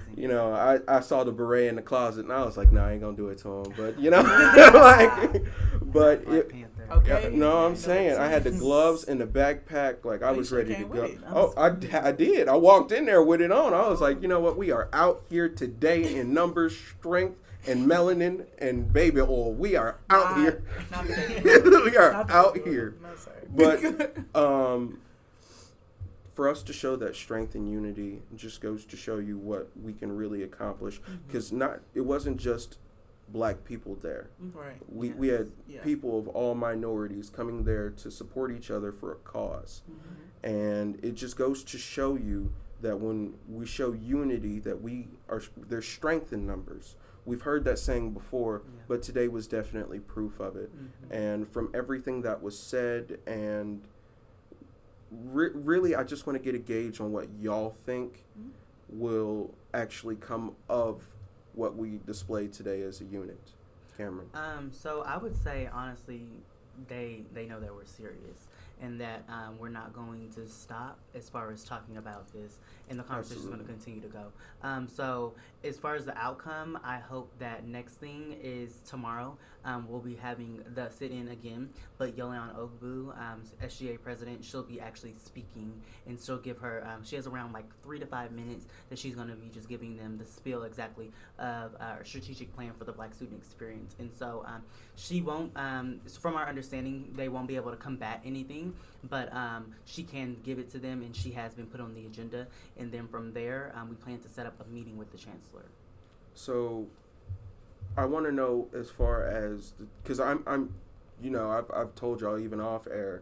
I saw the beret in the closet, and I was like, nah, I ain't gonna do it to him. But but Black it, Panther. Okay. no, I'm saying I had the gloves and the backpack, like I You was sure ready to can't go. wait. Oh, I did. I walked in there with it on. I was like, you know what? We are out here today in numbers, strength, and melanin and baby oil. We are out here. Not today. We are Not out today. here. No, sorry. But for us to show that strength and unity just goes to show you what we can really accomplish. Because it wasn't just black people there. Right. We had Yeah. people of all minorities coming there to support each other for a cause. And it just goes to show you that when we show unity, that there's strength in numbers. We've heard that saying before, but today was definitely proof of it. And from everything that was said, and really, I just want to get a gauge on what y'all think will actually come of what we displayed today as a unit. Cameron. So I would say, honestly, they know that we're serious and that we're not going to stop as far as talking about this, and the conversation is going to continue to go. So as far as the outcome, I hope that next thing is tomorrow. We'll be having the sit-in again, but Yoleon Ogbu, SGA president, she'll be actually speaking, and she'll give her, she has around like 3 to 5 minutes that she's going to be just giving them the spiel exactly of our strategic plan for the Black student experience. And so she won't, from our understanding, they won't be able to combat anything, but she can give it to them, and she has been put on the agenda. And then from there, we plan to set up a meeting with the chancellor. So I want to know, as far as, because I'm I've told y'all even off air,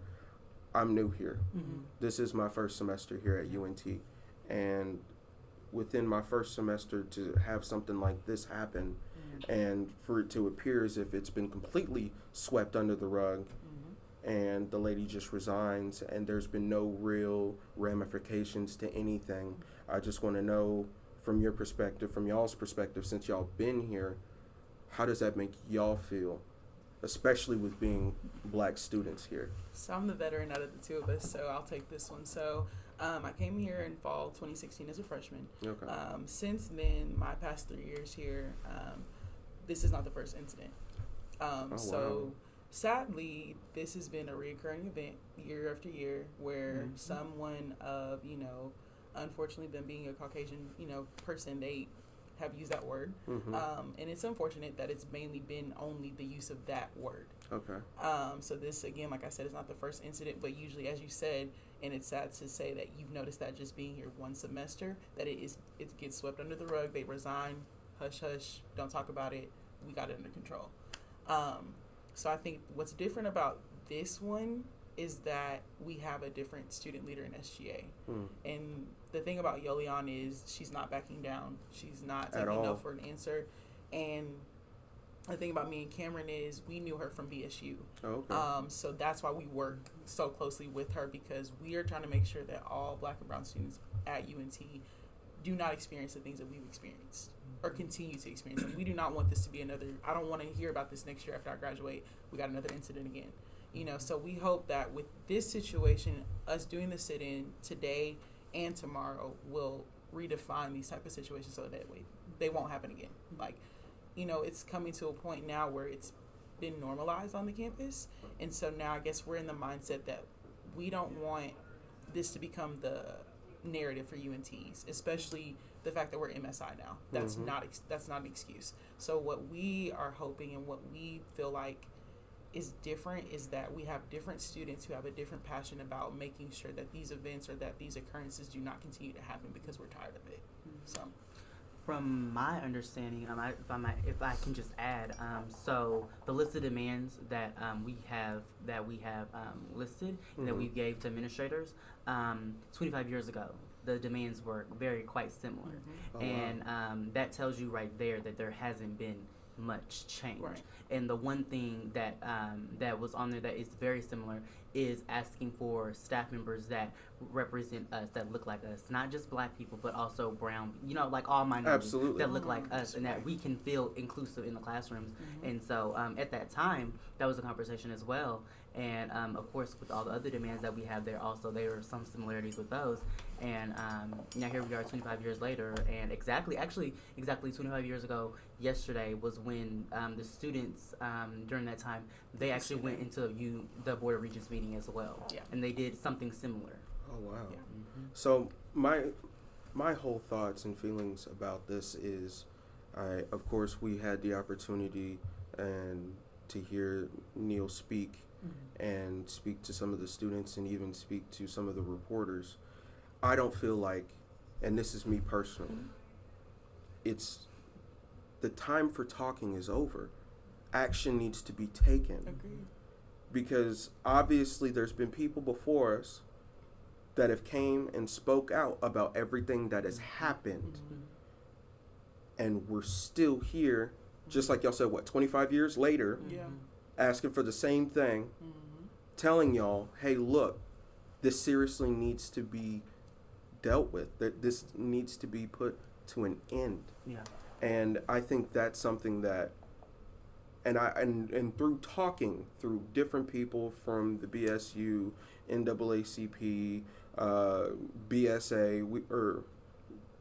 I'm new here. Mm-hmm. This is my first semester here at UNT, and within my first semester to have something like this happen, and for it to appear as if it's been completely swept under the rug, and the lady just resigns, and there's been no real ramifications to anything. I just want to know, from your perspective, from y'all's perspective, since y'all been here, how does that make y'all feel, especially with being black students here? So I'm the veteran out of the two of us, so I'll take this one. So I came here in fall 2016 as a freshman. Okay. Since then, my past 3 years here, this is not the first incident. So sadly, this has been a recurring event year after year where someone of, unfortunately them being a Caucasian, person, they have used that word. And it's unfortunate that it's mainly been only the use of that word. Okay. So this, again, like I said, is not the first incident, but usually, as you said, and it's sad to say that you've noticed that just being here one semester, that it gets swept under the rug. They resign, hush, hush, don't talk about it. We got it under control. So I think what's different about this one is that we have a different student leader in SGA. And the thing about Yolian is she's not backing down. She's not taking no for an answer. And the thing about me and Cameron is we knew her from BSU. Okay. So that's why we work so closely with her, because we are trying to make sure that all black and brown students at UNT do not experience the things that we've experienced or continue to experience them. We do not want this to be another, I don't want to hear about this next year after I graduate. We got another incident again. So we hope that with this situation, us doing the sit-in today and tomorrow will redefine these type of situations so that they won't happen again. It's coming to a point now where it's been normalized on the campus. And so now I guess we're in the mindset that we don't want this to become the narrative for UNTs, especially the fact that we're MSI now. That's not an excuse. So what we are hoping and what we feel like is different is that we have different students who have a different passion about making sure that these events or that these occurrences do not continue to happen because we're tired of it. So from my understanding, if I can just add, so the list of demands that we have listed that we gave to administrators 25 years ago, the demands were quite similar, and that tells you right there that there hasn't been much change. Right. And the one thing that was on there that is very similar is asking for staff members that represent us, that look like us, not just black people, but also brown, like all minorities that look like us, and that we can feel inclusive in the classrooms. And so at that time, that was a conversation as well. And of course, with all the other demands that we have there, also there are some similarities with those. And now here we are 25 years later, and exactly 25 years ago yesterday was when the students during that time, they actually went into the Board of Regents meeting as well. Yeah. And they did something similar. Oh, wow. Yeah. So my whole thoughts and feelings about this is, of course, we had the opportunity and to hear Neil speak and speak to some of the students and even speak to some of the reporters. I don't feel like, and this is me personally, it's the time for talking is over. Action needs to be taken. Agreed. Because obviously there's been people before us that have came and spoke out about everything that has happened. And we're still here, just like y'all said, 25 years later, asking for the same thing, telling y'all, hey, look, this seriously needs to be dealt with. That this needs to be put to an end. Yeah. And I think that's something that, and through talking through different people from the BSU, NAACP, BSA,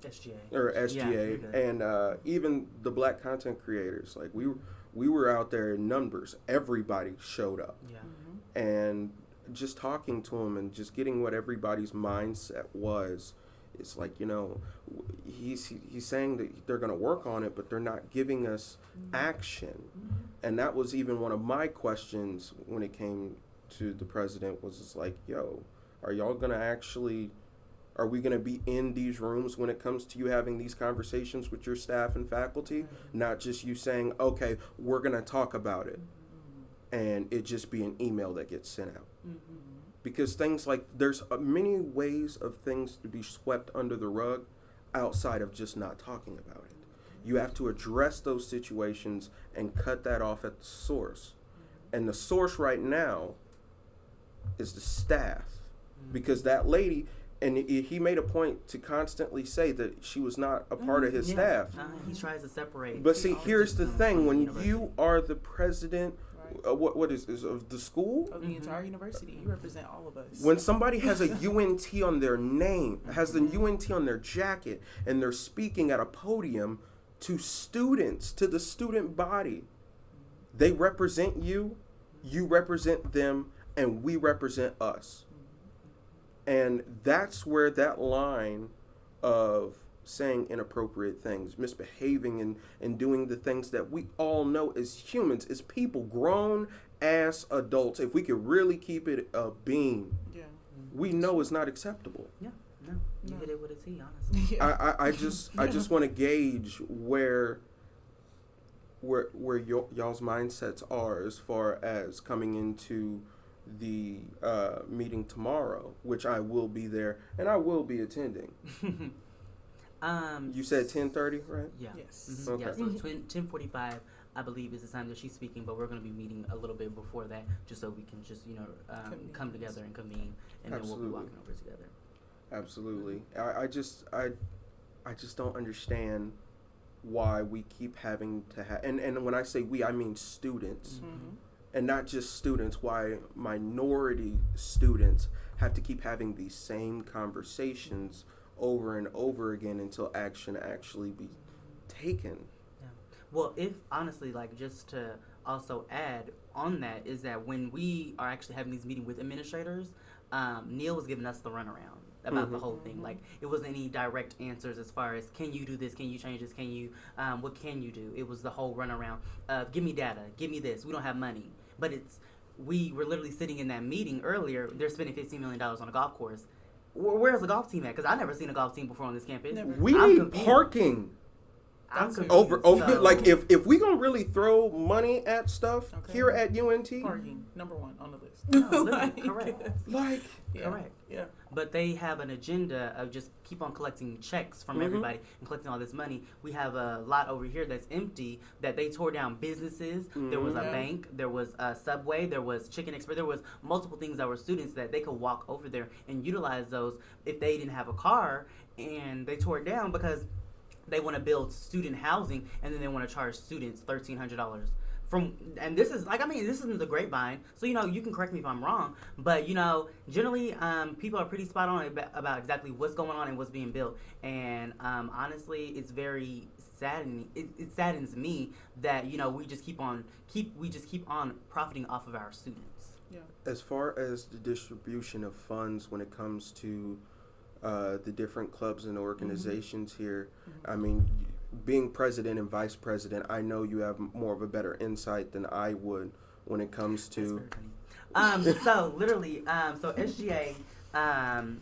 SGA, and even the black content creators. Like we were out there in numbers. Everybody showed up. Yeah. And just talking to them and just getting what everybody's mindset was. It's like, he's saying that they're going to work on it, but they're not giving us action. And that was even one of my questions when it came to the president, was just like, are y'all going to are we going to be in these rooms when it comes to you having these conversations with your staff and faculty? Not just you saying, okay, we're going to talk about it, and it just be an email that gets sent out. because things like there's many ways of things to be swept under the rug outside of just not talking about it. You have to address those situations and cut that off at the source. And the source right now is the staff, because that lady, and he made a point to constantly say that she was not a part of his staff. He tries to separate. But see, here's the thing: when you are the president, what is of the school? Of the entire university, you represent all of us. When somebody has a UNT on their name, has the UNT on their jacket, and they're speaking at a podium to students, to the student body, they represent you, you represent them, and we represent us. And that's where that line of saying inappropriate things, misbehaving, and doing the things that we all know as humans, as people, grown ass adults, if we could really keep it a beam, we know it's not acceptable. No, you hit it with a T, honestly. I just want to gauge where y'all's mindsets are as far as coming into the meeting tomorrow, which I will be there and I will be attending. You said 10:30, right? Yeah. Yes. Mm-hmm. Okay. Yeah. So 10:45, I believe, is the time that she's speaking, but we're going to be meeting a little bit before that, just so we can just come together and convene, and then we'll be walking over together. Absolutely. I just don't understand why we keep having to have, and when I say we, I mean students. Mm-hmm. And not just students, why minority students have to keep having these same conversations over and over again until action actually be taken. Yeah. Well, if honestly, like, just to also add on that, is that when we are actually having these meetings with administrators, Neil was giving us the runaround about the whole thing. Like, it wasn't any direct answers as far as, can you do this, can you change this, can you, what can you do? It was the whole runaround of, give me data, give me this, we don't have money. But we were literally sitting in that meeting earlier, they're spending $15 million on a golf course. Where's the golf team at? Because I've never seen a golf team before on this campus. We need parking. Over like if we gonna really throw money at stuff here at UNT, parking number 1 on the list. No, correct. Correct. Yeah. But they have an agenda of just keep on collecting checks from everybody and collecting all this money. We have a lot over here that's empty that they tore down businesses. There was a bank, there was a Subway, there was Chicken Express, there was multiple things that were students that they could walk over there and utilize those if they didn't have a car, and they tore it down because they want to build student housing, and then they want to charge students $1,300 and this is like, I mean, this isn't the grapevine, so you can correct me if I'm wrong, but generally people are pretty spot on about exactly what's going on and what's being built, and honestly, it's very saddening. It saddens me that we just keep on profiting off of our students. Yeah. As far as the distribution of funds when it comes to the different clubs and organizations here, I mean, being president and vice president, I know you have more of a better insight than I would when it comes to. So literally, so SGA.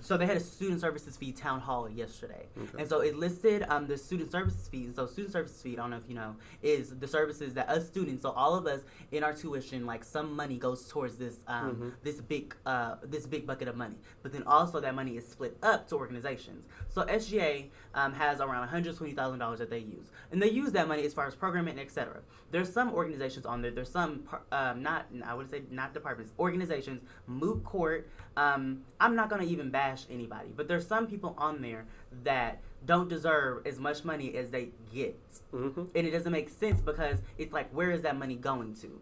So they had a student services fee town hall yesterday, and so it listed the student services fees. And so student services fee, I don't know if you know, is the services that us students, so all of us in our tuition, like some money goes towards this this big bucket of money, but then also that money is split up to organizations. So SGA has around $120,000 that they use, and they use that money as far as programming, etc. There's some organizations on there. There's some I would say not departments, organizations, moot court. I'm not going to even bash anybody, but there's some people on there that don't deserve as much money as they get. And it doesn't make sense because it's like, where is that money going to?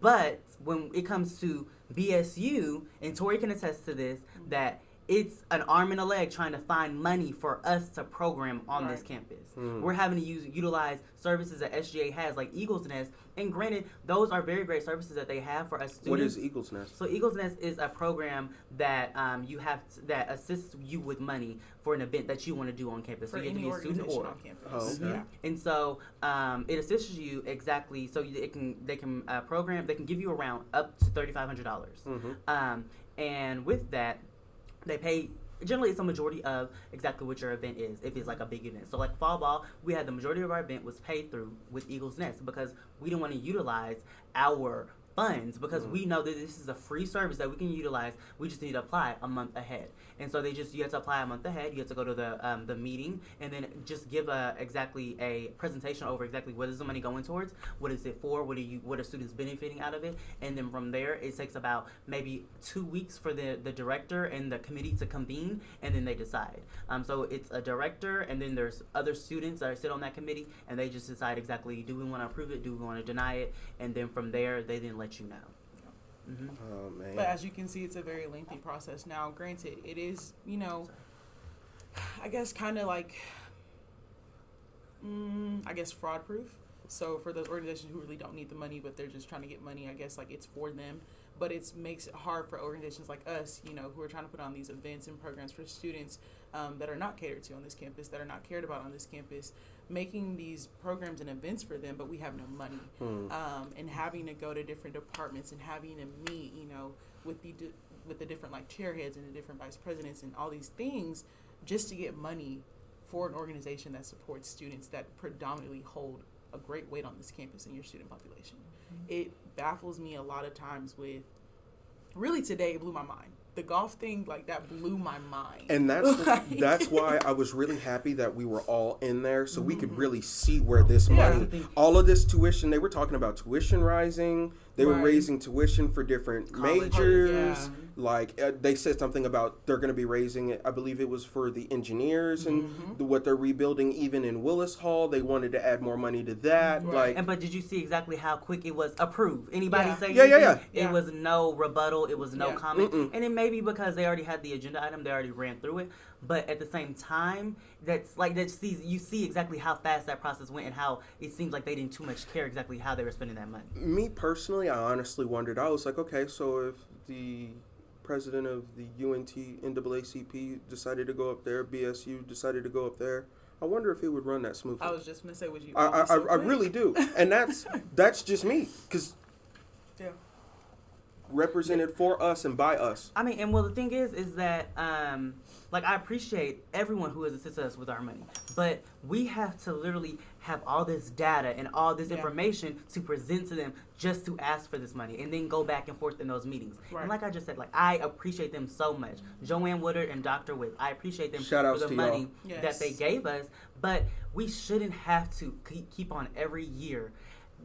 But when it comes to BSU, and Tori can attest to this, that it's an arm and a leg trying to find money for us to program on this campus. We're having to utilize services that SGA has, like Eagle's Nest. And granted, those are very great services that they have for us students. What is Eagle's Nest? So Eagle's Nest is a program that that assists you with money for an event that you want to do on campus. For so you any have to be a student or on campus. Okay. And so it assists you exactly. So they can program. They can give you around up to $3,500. And with that, they pay, generally it's a majority of exactly what your event is, if it's like a big event. So like fall ball, we had the majority of our event was paid through with Eagle's Nest because we didn't want to utilize our funds because we know that this is a free service that we can utilize. We just need to apply a month ahead. And so you have to apply a month ahead. You have to go to the meeting and then just give exactly a presentation over exactly what is the money going towards, what is it for, what are students benefiting out of it, and then from there it takes about maybe 2 weeks for the director and the committee to convene, and then they decide. So it's a director, and then there's other students that sit on that committee, and they just decide exactly, do we want to approve it, do we want to deny it, and then from there they then let you know. Mm-hmm. Oh man! But as you can see, it's a very lengthy process. Now, granted, it is, I guess kind of like, fraud proof. So for those organizations who really don't need the money, but they're just trying to get money, I guess like it's for them. But it makes it hard for organizations like us, who are trying to put on these events and programs for students that are not catered to on this campus, that are not cared about on this campus, making these programs and events for them, but we have no money. And having to go to different departments and having to meet, with the different like chairheads and the different vice presidents and all these things just to get money for an organization that supports students that predominantly hold a great weight on this campus and your student population. It baffles me a lot of times with, really today it blew my mind. The golf thing, like that blew my mind. And that's why I was really happy that we were all in there so we could really see where this money, all of this tuition, they were talking about tuition rising, they were raising tuition for different majors. Like they said something about they're going to be raising it. I believe it was for the engineers and what they're rebuilding even in Willis Hall. They wanted to add more money to that. But did you see exactly how quick it was approved? Anybody say anything? It was no rebuttal. It was no comment. And it may be because they already had the agenda item. They already ran through it. But at the same time, you see exactly how fast that process went and how it seems like they didn't too much care exactly how they were spending that money. Me personally, I honestly wondered. I was like, okay, so if the president of the UNT NAACP decided to go up there, BSU decided to go up there, I wonder if it would run that smoothly. I was just going to say, would you? I really do. And that's just me. Because represented for us and by us. I mean, and the thing is that, I appreciate everyone who has assisted us with our money, but we have to literally have all this data and all this information to present to them just to ask for this money and then go back and forth in those meetings. Right. And like I just said, I appreciate them so much. Joanne Woodard and Dr. Whip, I appreciate them for the money that they gave us, but we shouldn't have to keep on every year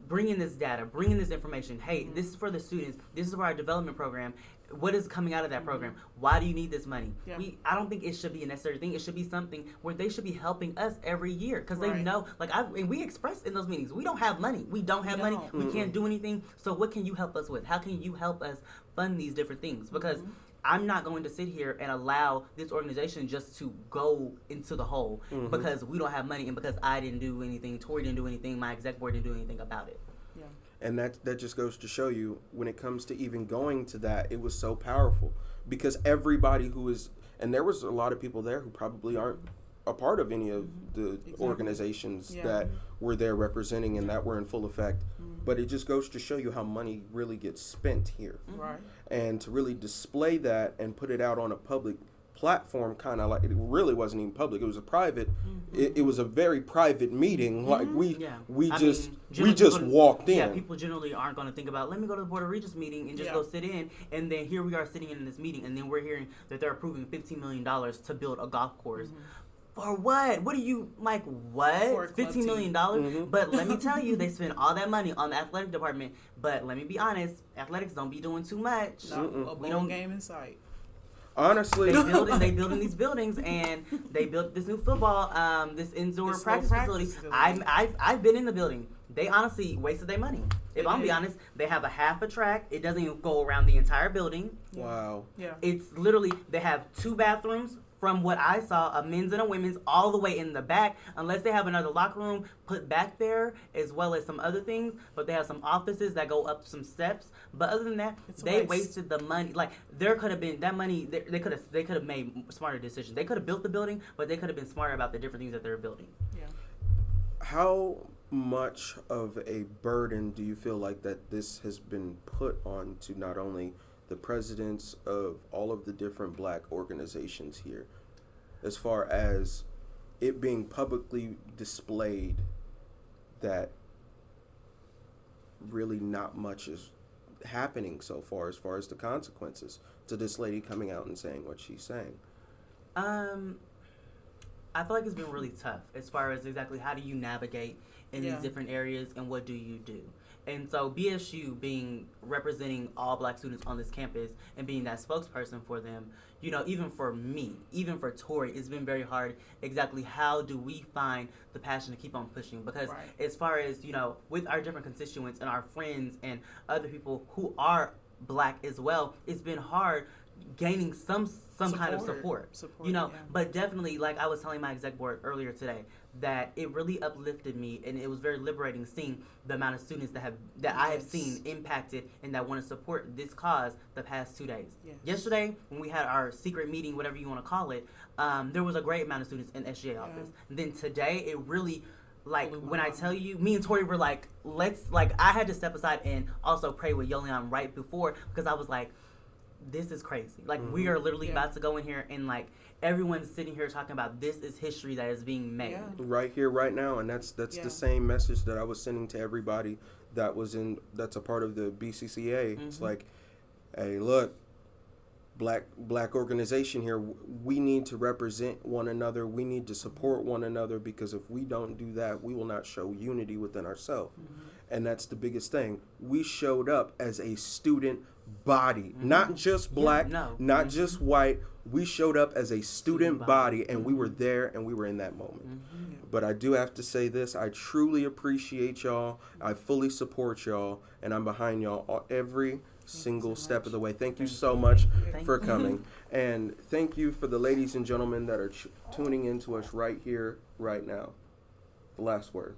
bringing this data, bringing this information. Hey, this is for the students. This is for our development program. What is coming out of that program? Why do you need this money? Yeah. I don't think it should be a necessary thing. It should be something where they should be helping us every year because they know. And we expressed in those meetings, we don't have money. We don't have money. We can't do anything. So what can you help us with? How can you help us fund these different things? Because I'm not going to sit here and allow this organization just to go into the hole because we don't have money and because I didn't do anything, Tori didn't do anything, my exec board didn't do anything about it. Yeah. And that just goes to show you, when it comes to even going to that, it was so powerful because everybody who is, and there was a lot of people there who probably aren't a part of any of the organizations that were there representing and that were in full effect. But it just goes to show you how money really gets spent here. Right. And to really display that and put it out on a public platform, kind of like, it really wasn't even public, it was a private, it was a very private meeting. Like we just walked in. Yeah, people generally aren't going to think about, let me go to the Board of Regents meeting and just go sit in, and then here we are sitting in this meeting, and then we're hearing that they're approving $15 million to build a golf course. For what? What are you, like, what? $15 million? But let me tell you, they spend all that money on the athletic department. But let me be honest, athletics don't be doing too much. We don't game in sight. Honestly. They building these buildings, and they built this new football, this indoor practice facility. I've been in the building. They honestly wasted their money. If I'm be honest, they have a half a track. It doesn't even go around the entire building. Wow. Yeah. It's literally, they have 2 bathrooms. From what I saw, a men's and a women's all the way in the back, unless they have another locker room put back there, as well as some other things. But they have some offices that go up some steps. But other than that, they wasted the money. Like, there could have been that money. They could have made smarter decisions. They could have built the building, but they could have been smarter about the different things that they're building. Yeah. How much of a burden do you feel like that this has been put on to not only the presidents of all of the different black organizations here, as far as it being publicly displayed that really not much happening so far as the consequences to this lady coming out and saying what she's saying? I feel like it's been really tough as far as exactly how do you navigate in these different areas and what do you do. And so BSU being representing all black students on this campus and being that spokesperson for them, you know, even for me, even for Tori, it's been very hard. Exactly how do we find the passion to keep on pushing? Because as far as, you know, with our different constituents and our friends and other people who are black as well, it's been hard gaining some kind of support, you know. But definitely, like I was telling my exec board earlier today, that it really uplifted me, and it was very liberating seeing the amount of students that I have seen impacted and that want to support this cause the past 2 days. Yesterday, when we had our secret meeting, whatever you want to call it, there was a great amount of students in SGA office. And then today, it really, like, when I tell you, me and Tori were like, I had to step aside and also pray with Yoleon right before, because I was like, this is crazy. Like, we are literally about to go in here and, like, everyone's sitting here talking about this is history that is being made. Right here, right now. And that's the same message that I was sending to everybody that's a part of the BCCA. It's like, hey, look, black organization here, we need to represent one another. We need to support one another, because if we don't do that, we will not show unity within ourselves. And that's the biggest thing. We showed up as a student body, not just black, not just white. We showed up as a student body, and we were there, and we were in that moment. But I do have to say this: I truly appreciate y'all. I fully support y'all, and I'm behind y'all every single step of the way. Thank you so much for coming, and thank you for the ladies and gentlemen that are tuning in to us right here, right now. The last word.